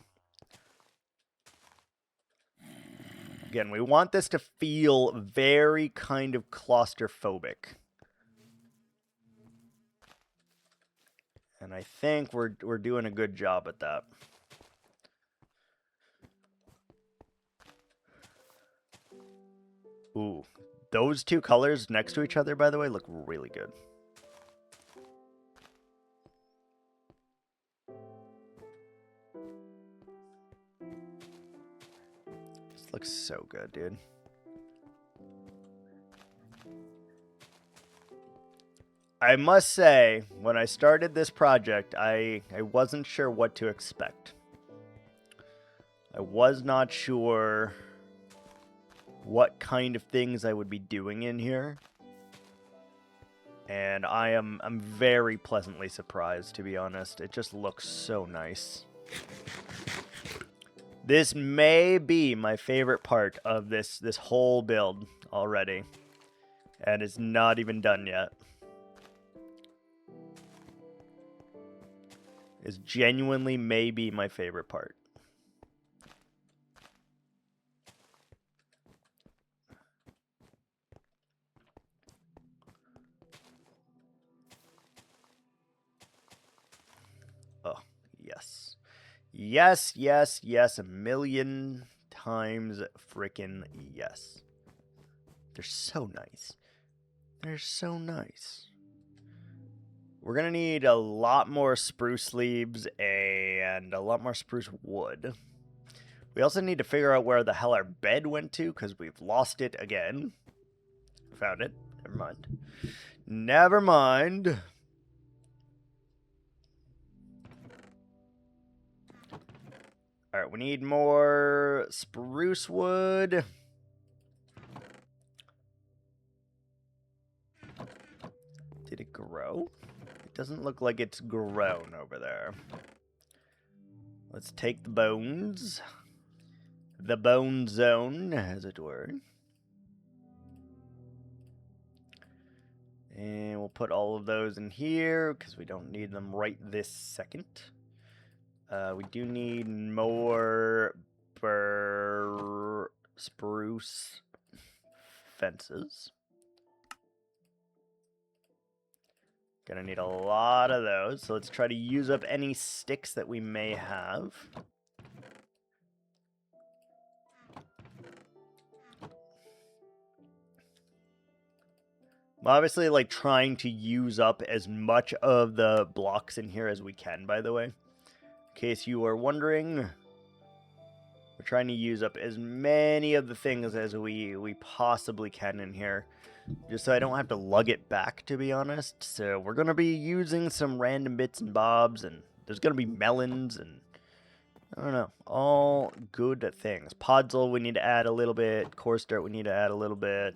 Again, we want this to feel very kind of claustrophobic. And I think we're doing a good job at that. Ooh, those two colors next to each other, by the way, look really good. This looks so good, dude. I must say, when I started this project, I wasn't sure what to expect. I was not sure what kind of things I would be doing in here. And I'm very pleasantly surprised, to be honest. It just looks so nice. This may be my favorite part of this whole build already. And it's not even done yet. It's genuinely maybe my favorite part. Oh, yes. Yes, yes, yes. A million times frickin' yes. They're so nice. They're so nice. We're going to need a lot more spruce leaves and a lot more spruce wood. We also need to figure out where the hell our bed went to, because we've lost it again. Found it. Never mind. Never mind. Alright, we need more spruce wood. Did it grow? It doesn't look like it's grown over there. Let's take the bones. The bone zone, as it were. And we'll put all of those in here, because we don't need them right this second. We do need more spruce fences. Gonna need a lot of those, so let's try to use up any sticks that we may have. I'm obviously, like, trying to use up as much of the blocks in here as we can, by the way. In case you are wondering, we're trying to use up as many of the things as we possibly can in here. Just so I don't have to lug it back, to be honest. So we're going to be using some random bits and bobs, and there's going to be melons, and I don't know, all good things. Podzol we need to add a little bit. Coarse dirt we need to add a little bit.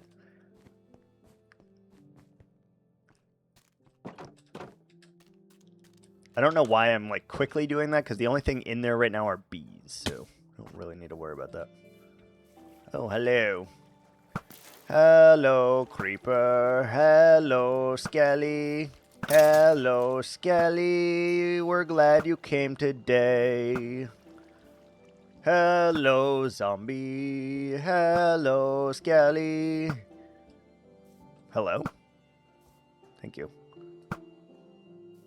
I don't know why I'm, like, quickly doing that, because the only thing in there right now are bees, so I don't really need to worry about that. Oh, hello. Hello, creeper. Hello, Skelly. Hello, Skelly. We're glad you came today. Hello, zombie. Hello, Skelly. Hello. Thank you.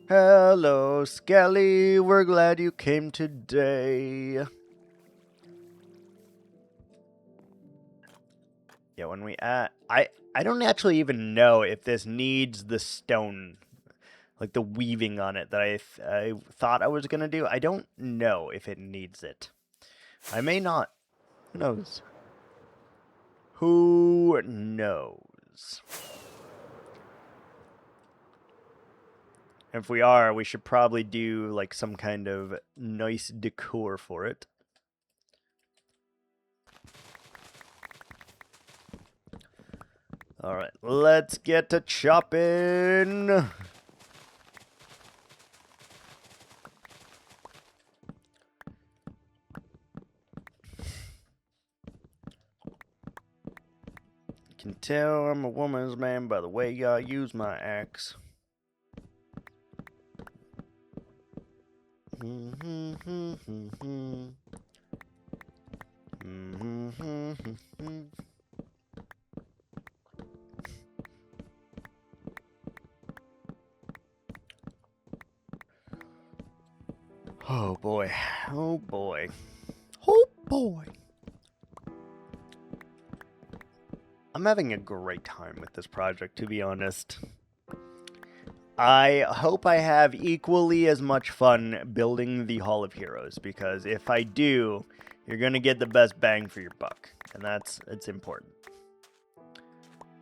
Hello, Skelly. We're glad you came today. Yeah, when we add... I don't actually even know if this needs the stone, like the weaving on it that I thought I was going to do. I don't know if it needs it. I may not. Who knows? Who knows? If we are, we should probably do like some kind of nice decor for it. Alright, let's get to chopping! You can tell I'm a woman's man by the way I use my axe. Oh boy. Oh boy. Oh boy. I'm having a great time with this project, to be honest. I hope I have equally as much fun building the Hall of Heroes, because if I do, you're going to get the best bang for your buck. And it's important.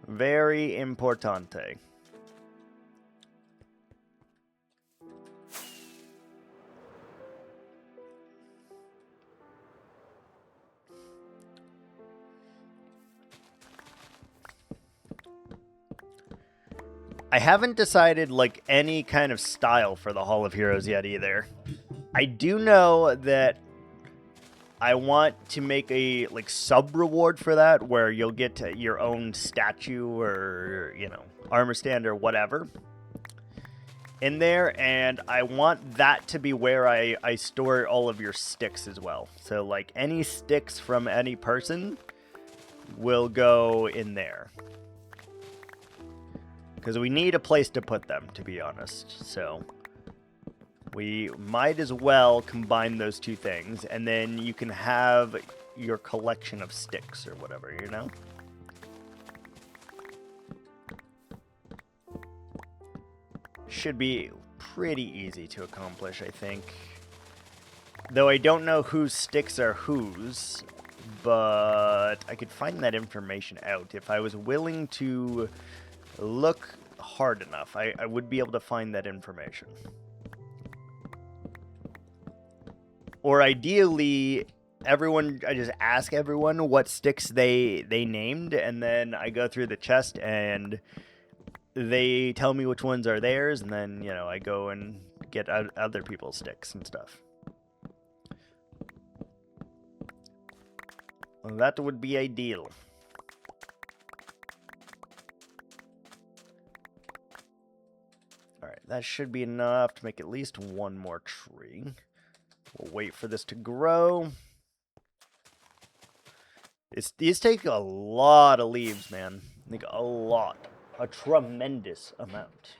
Very importante. I haven't decided, like, any kind of style for the Hall of Heroes yet either. I do know that I want to make a, like, sub-reward for that, where you'll get your own statue or, you know, armor stand or whatever in there, and I want that to be where I store all of your sticks as well. So, like, any sticks from any person will go in there. Because we need a place to put them, to be honest. So we might as well combine those two things, and then you can have your collection of sticks or whatever, you know? Should be pretty easy to accomplish, I think. Though I don't know whose sticks are whose, but I could find that information out. If I was willing to look hard enough, I would be able to find that information. Or ideally, I just ask everyone what sticks they named, and then I go through the chest and they tell me which ones are theirs, and then, you know, I go and get other people's sticks and stuff. Well, that would be ideal. Alright, that should be enough to make at least one more tree. We'll wait for this to grow. These take a lot of leaves, man. Like, a lot. A tremendous amount.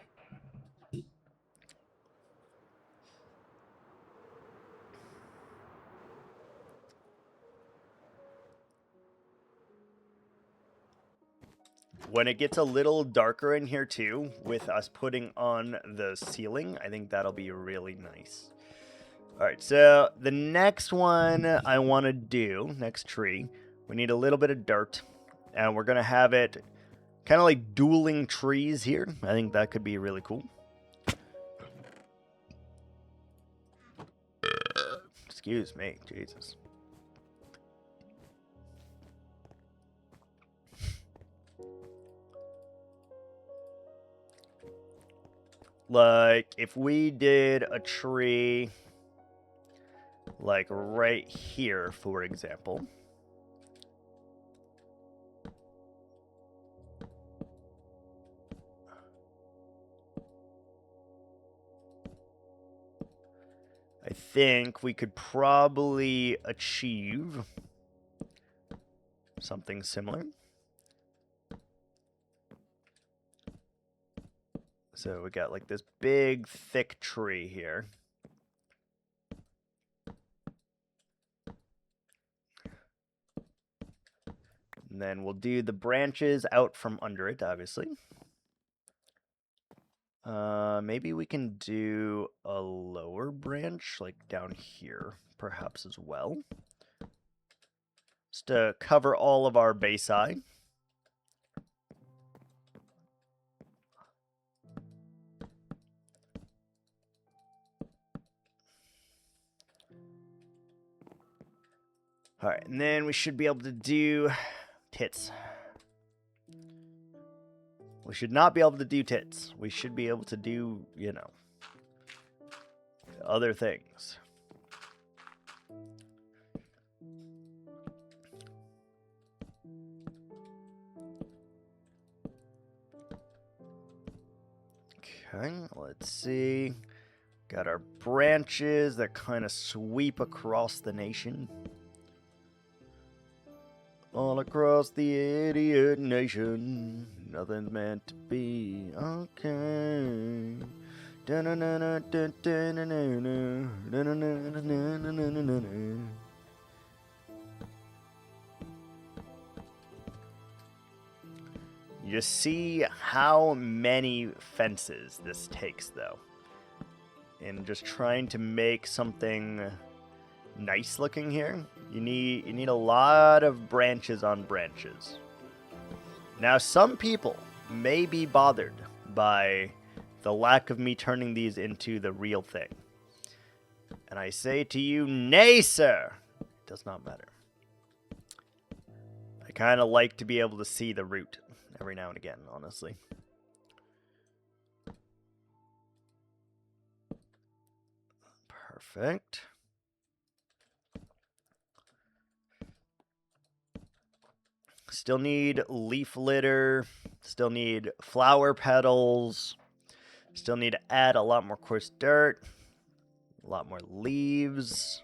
When it gets a little darker in here too, with us putting on the ceiling, I think that'll be really nice. Alright, so the next one I want to do, next tree, we need a little bit of dirt. And we're going to have it kind of like dueling trees here. I think that could be really cool. Excuse me, Jesus. Like, if we did a tree, like right here, for example. I think we could probably achieve something similar. So we got like this big, thick tree here. And then we'll do the branches out from under it, obviously. Maybe we can do a lower branch, like down here, perhaps as well. Just to cover all of our base eye. Alright, and then we should be able to do tits. We should not be able to do tits. We should be able to do, you know, other things. Okay, let's see. Got our branches that kind of sweep across the nation. All across the idiot nation, nothing's meant to be okay. You see how many fences this takes, though, in just trying to make something nice looking here. You need a lot of branches on branches. Now, some people may be bothered by the lack of me turning these into the real thing. And I say to you, nay, sir. It does not matter. I kind of like to be able to see the root every now and again, honestly. Perfect. Still need leaf litter. Still need flower petals. Still need to add a lot more coarse dirt. A lot more leaves.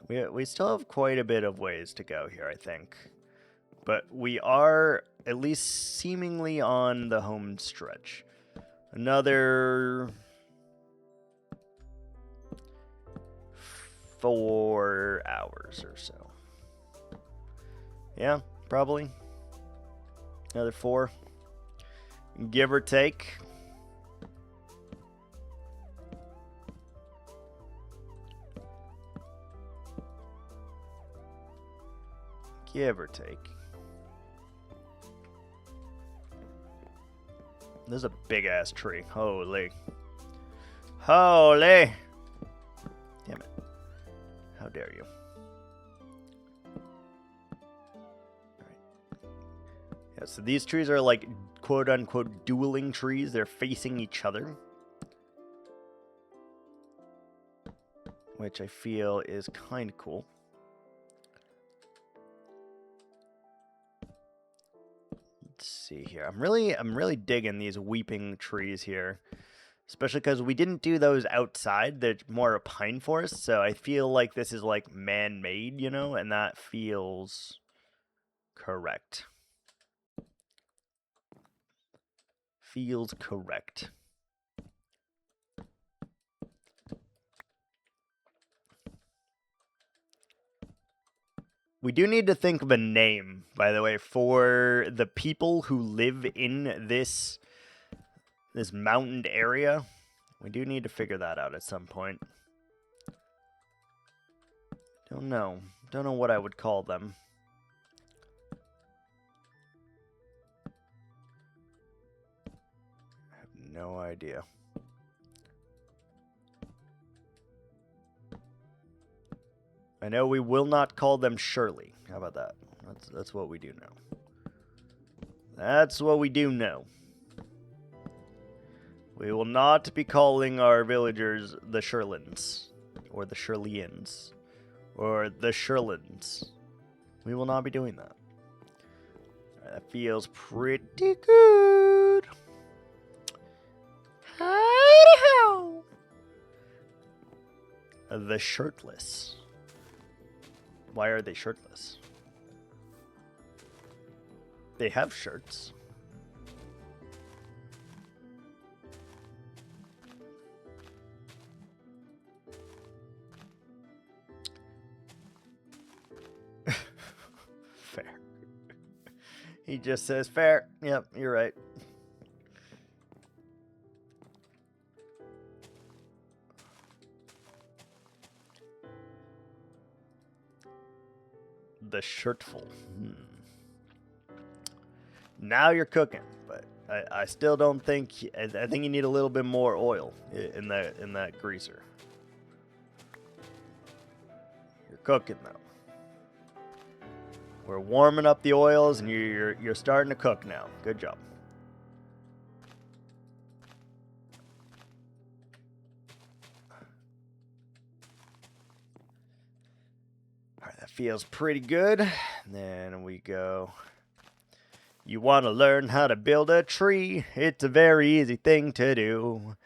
We still have quite a bit of ways to go here, I think. But we are at least seemingly on the home stretch. Another 4 hours or so. Yeah, probably. Another 4. Give or take. Give or take. This is a big ass tree. Holy. Holy. Damn it. How dare you. Alright. Yeah, so these trees are like quote unquote dueling trees. They're facing each other. Which I feel is kind of cool. Let's see here. I'm really digging these weeping trees here. Especially because we didn't do those outside. They're more a pine forest. So I feel like this is like man-made, you know? And that feels correct. Feels correct. We do need to think of a name, by the way, for the people who live in this mountained area. We do need to figure that out at some point. Don't know. Don't know what I would call them. I have no idea. I know we will not call them Shirley. How about that? That's what we do know. That's what we do know. We will not be calling our villagers the Sherlins, or the Shirleyans, or the Sherlins. We will not be doing that. That feels pretty good. Howdy-ho! The Shirtless. Why are they shirtless? They have shirts. Fair. He just says fair. Yep, you're right. The shirtful. Now you're cooking, but I still don't think. I think you need a little bit more oil in that greaser. You're cooking though. We're warming up the oils, and you're starting to cook now. Good job. All right, that feels pretty good. And then we go. You want to learn how to build a tree? It's a very easy thing to do.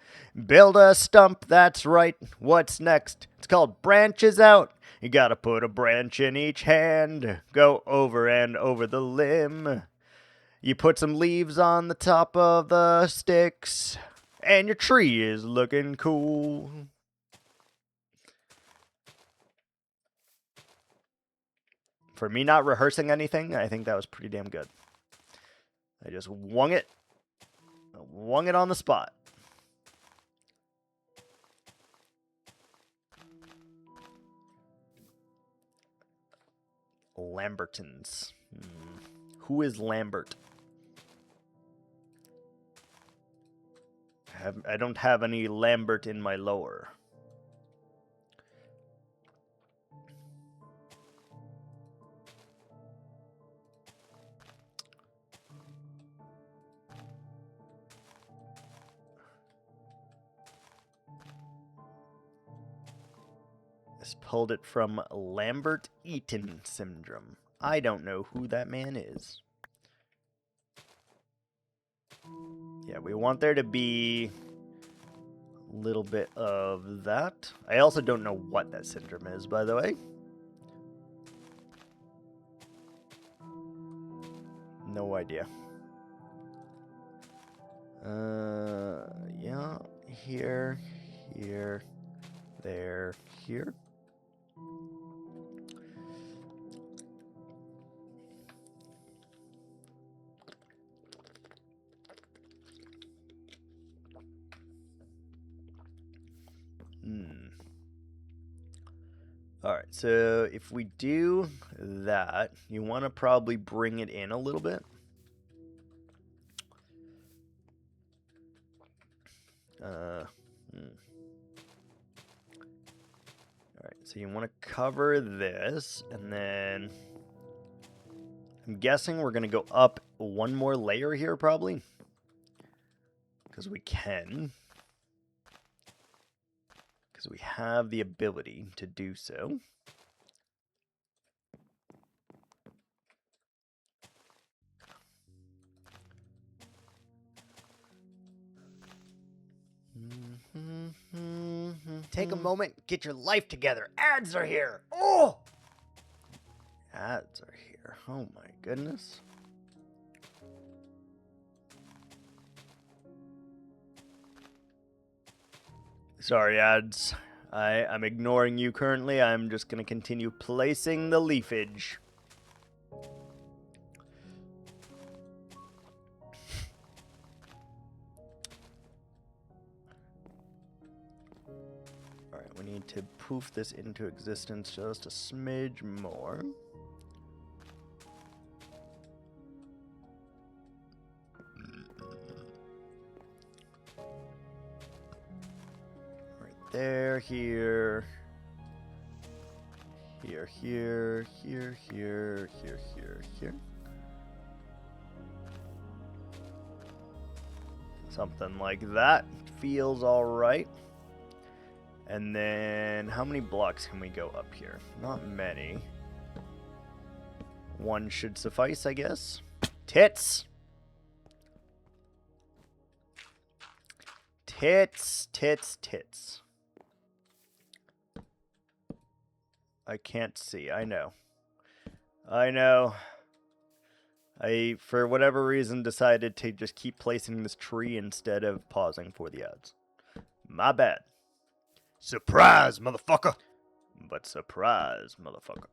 Build a stump, that's right. What's next? It's called branches out. You gotta put a branch in each hand. Go over and over the limb. You put some leaves on the top of the sticks. And your tree is looking cool. For me not rehearsing anything, I think that was pretty damn good. I just wung it on the spot. Lambertons. Who is Lambert? I don't have any Lambert in my lore. This pulled it from Lambert-Eaton syndrome. I don't know who that man is. Yeah, we want there to be a little bit of that. I also don't know what that syndrome is, by the way. No idea. Yeah, here, there, here. Alright, so if we do that, you want to probably bring it in a little bit. Alright, so you want to cover this, and then I'm guessing we're going to go up one more layer here, probably. Because we can. Because we have the ability to do so. Take a moment, get your life together. Ads are here. Oh! Ads are here. Oh my goodness. Sorry, ads. I'm ignoring you currently. I'm just going to continue placing the leafage. Alright, we need to poof this into existence just a smidge more. There, here, here, here, here, here, here, here, here. Something like that feels all right. And then how many blocks can we go up here? Not many. One should suffice, I guess. Tits! Tits, tits, tits. I can't see. I know. I, for whatever reason, decided to just keep placing this tree instead of pausing for the ads. My bad. Surprise, motherfucker! But surprise, motherfucker.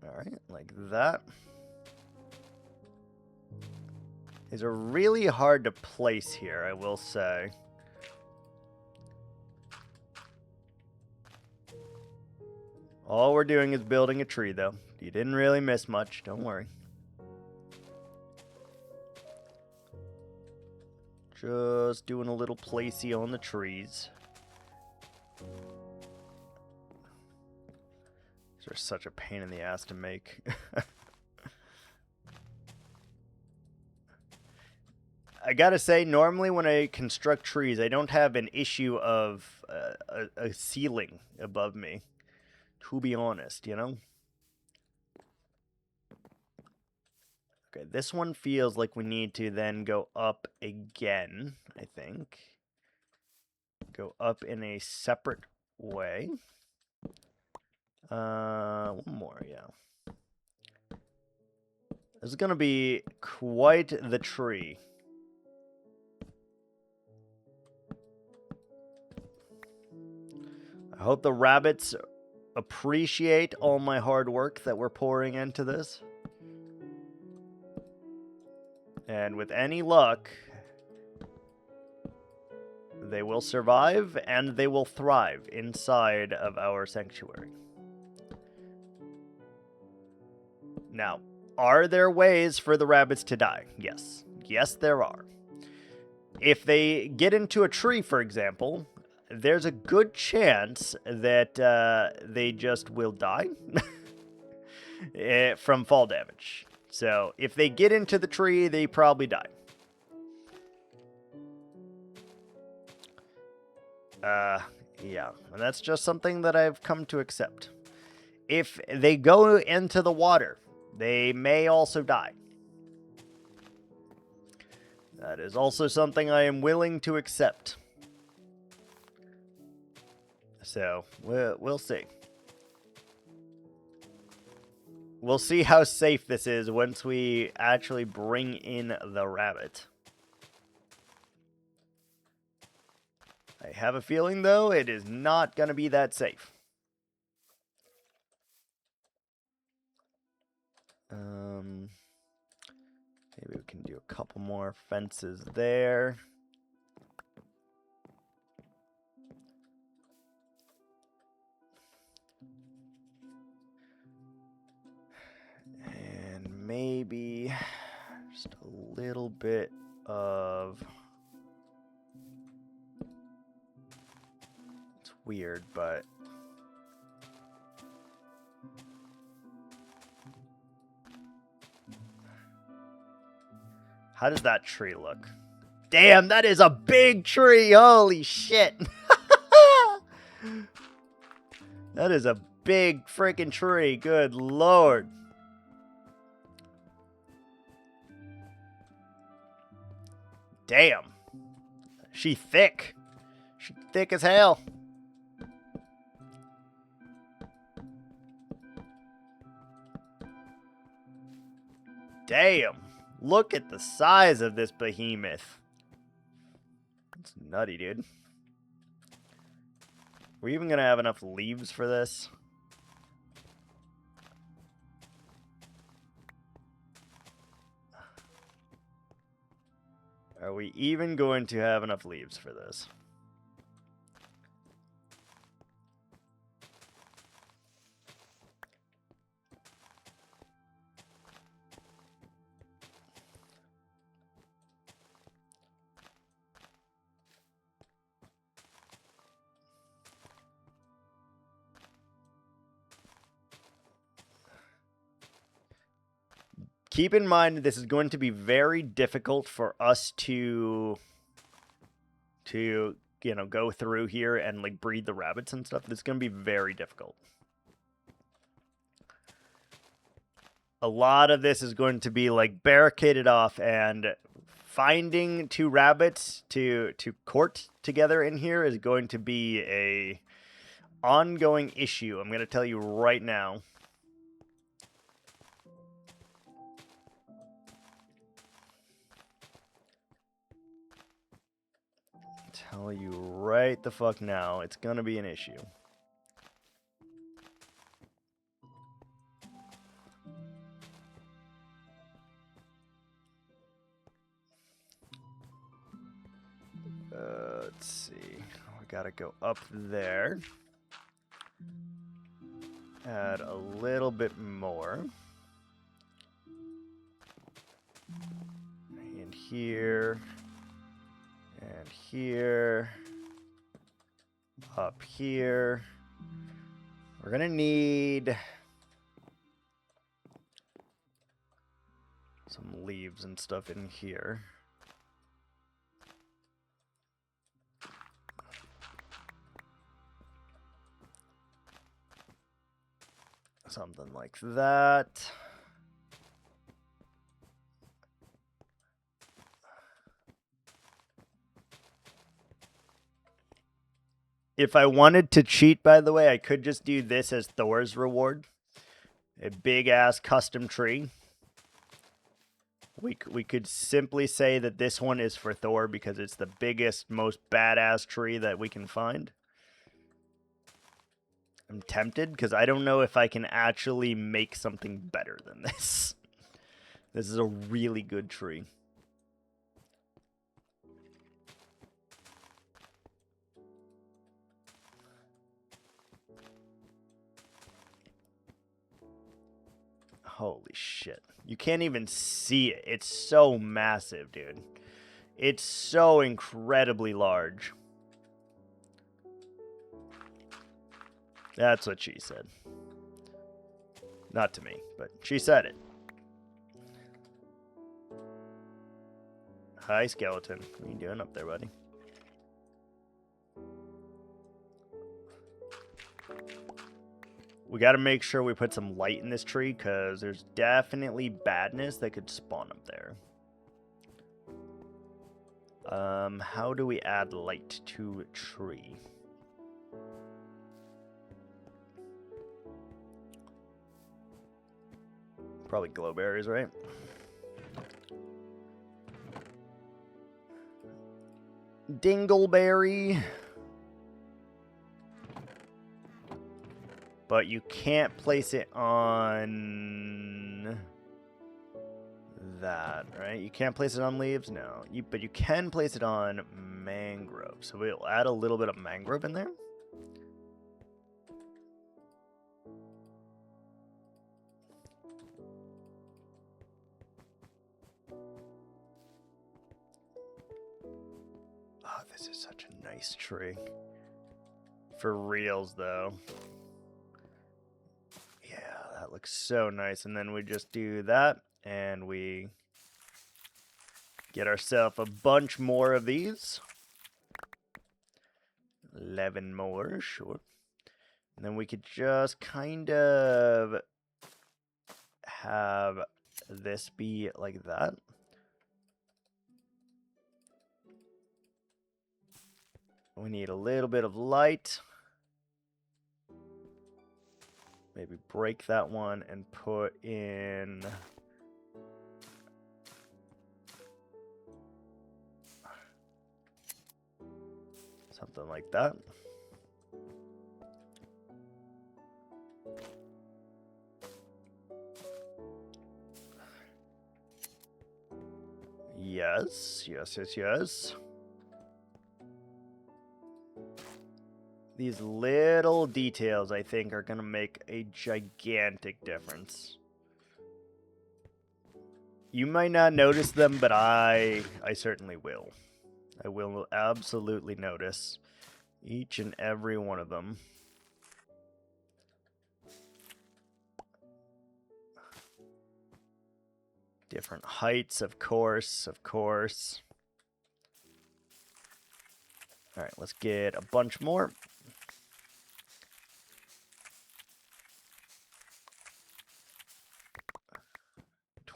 Alright, like that. These are really hard to place here, I will say. All we're doing is building a tree, though. You didn't really miss much, don't worry. Just doing a little placey on the trees. These are such a pain in the ass to make. I gotta say, normally when I construct trees, I don't have an issue of a ceiling above me. To be honest, you know? Okay, this one feels like we need to then go up again, I think. Go up in a separate way. One more, yeah. This is gonna be quite the tree. I hope the rabbits appreciate all my hard work that we're pouring into this. And with any luck, they will survive and they will thrive inside of our sanctuary. Now, are there ways for the rabbits to die? Yes. Yes, there are. If they get into a tree, for example, there's a good chance that they just will die from fall damage. So if they get into the tree, they probably die. Yeah, and that's just something that I've come to accept. If they go into the water, they may also die. That is also something I am willing to accept. So, we'll see. We'll see how safe this is once we actually bring in the rabbit. I have a feeling, though, it is not going to be that safe. Maybe we can do a couple more fences there. And maybe just a little bit of... It's weird, but... How does that tree look? Damn, that is a big tree! Holy shit! That is a big freaking tree. Good lord. Damn. She thick. She thick as hell. Damn. Look at the size of this behemoth. It's nutty, dude. We're even gonna have enough leaves for this. Are we even going to have enough leaves for this? Keep in mind, this is going to be very difficult for us to you know, go through here and, like, breed the rabbits and stuff. This is going to be very difficult. A lot of this is going to be, like, barricaded off, and finding two rabbits to court together in here is going to be a ongoing issue. I'm going to tell you right now. Tell you right the fuck now, it's gonna be an issue. Let's see. We gotta go up there. Add a little bit more. And here. And here, up here, we're gonna need some leaves and stuff in here. Something like that. If I wanted to cheat, by the way, I could just do this as Thor's reward. A big-ass custom tree. We could simply say that this one is for Thor because it's the biggest, most badass tree that we can find. I'm tempted because I don't know if I can actually make something better than this. This is a really good tree. Holy shit. You can't even see it. It's so massive, dude. It's so incredibly large. That's what she said. Not to me, but she said it. Hi, skeleton. What are you doing up there, buddy? We got to make sure we put some light in this tree, because there's definitely badness that could spawn up there. How do we add light to a tree? Probably glowberries, right? Dingleberry. But you can't place it on that, right? You can't place it on leaves? No. But you can place it on mangrove. So we'll add a little bit of mangrove in there. Oh, this is such a nice tree. For reals, though. Yeah, that looks so nice. And then we just do that, and we get ourselves a bunch more of these. 11 more, sure. And then we could just kind of have this be like that. We need a little bit of light. Maybe break that one and put in something like that. Yes, yes, yes, yes. These little details, I think, are going to make a gigantic difference. You might not notice them, but I certainly will. I will absolutely notice each and every one of them. Different heights, of course, of course. All right, let's get a bunch more.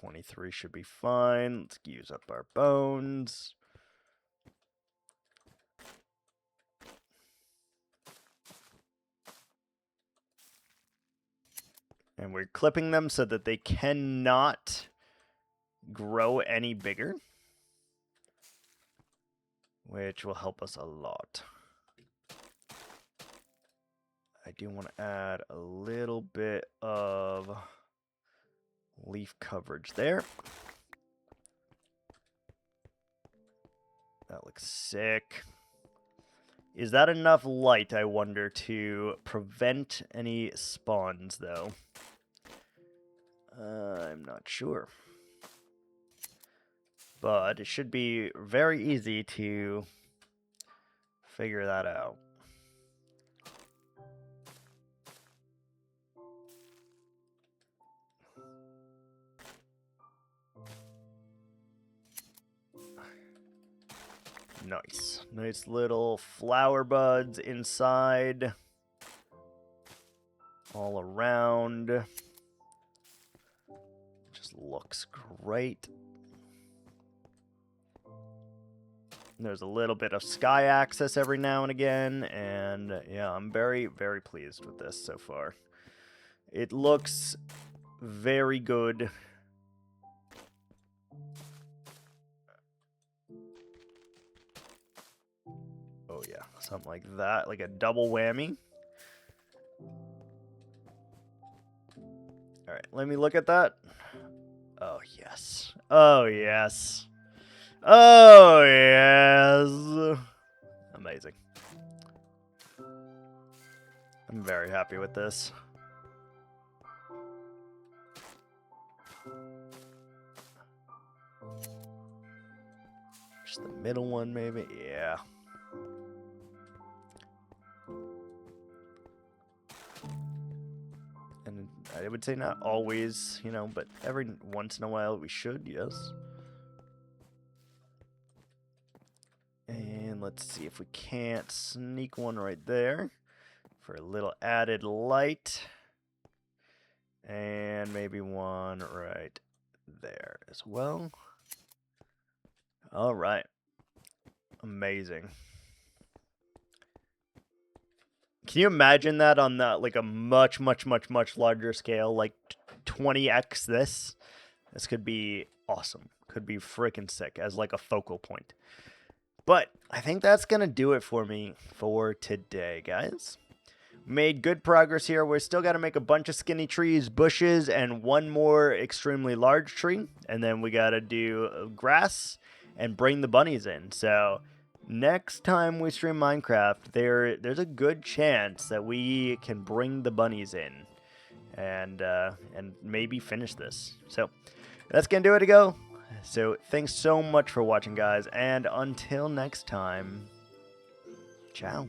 $23 should be fine. Let's use up our bones. And we're clipping them so that they cannot grow any bigger, which will help us a lot. I do want to add a little bit of leaf coverage there. That looks sick. Is that enough light, I wonder, to prevent any spawns, though? I'm not sure. But it should be very easy to figure that out. Nice. Nice little flower buds inside. All around. Just looks great. There's a little bit of sky access every now and again, and yeah, I'm very, very pleased with this so far. It looks very good. Oh yeah, something like that, like a double whammy. All right, let me look at that. Oh yes. Oh yes. Oh yes. Amazing. I'm very happy with this. Just the middle one, maybe? Yeah. would say not always, you know, but every once in a while we should, yes. And let's see if we can't sneak one right there for a little added light. And maybe one right there as well. All right. Amazing. Can you imagine that on the, like a much larger scale, like 20x this? This could be awesome. Could be freaking sick as like a focal point. But I think that's going to do it for me for today, guys. Made good progress here. We're still got to make a bunch of skinny trees, bushes, and one more extremely large tree. And then we got to do grass and bring the bunnies in. So next time we stream Minecraft, there's a good chance that we can bring the bunnies in and maybe finish this. So that's going to do it to go. So thanks so much for watching, guys. And until next time, ciao.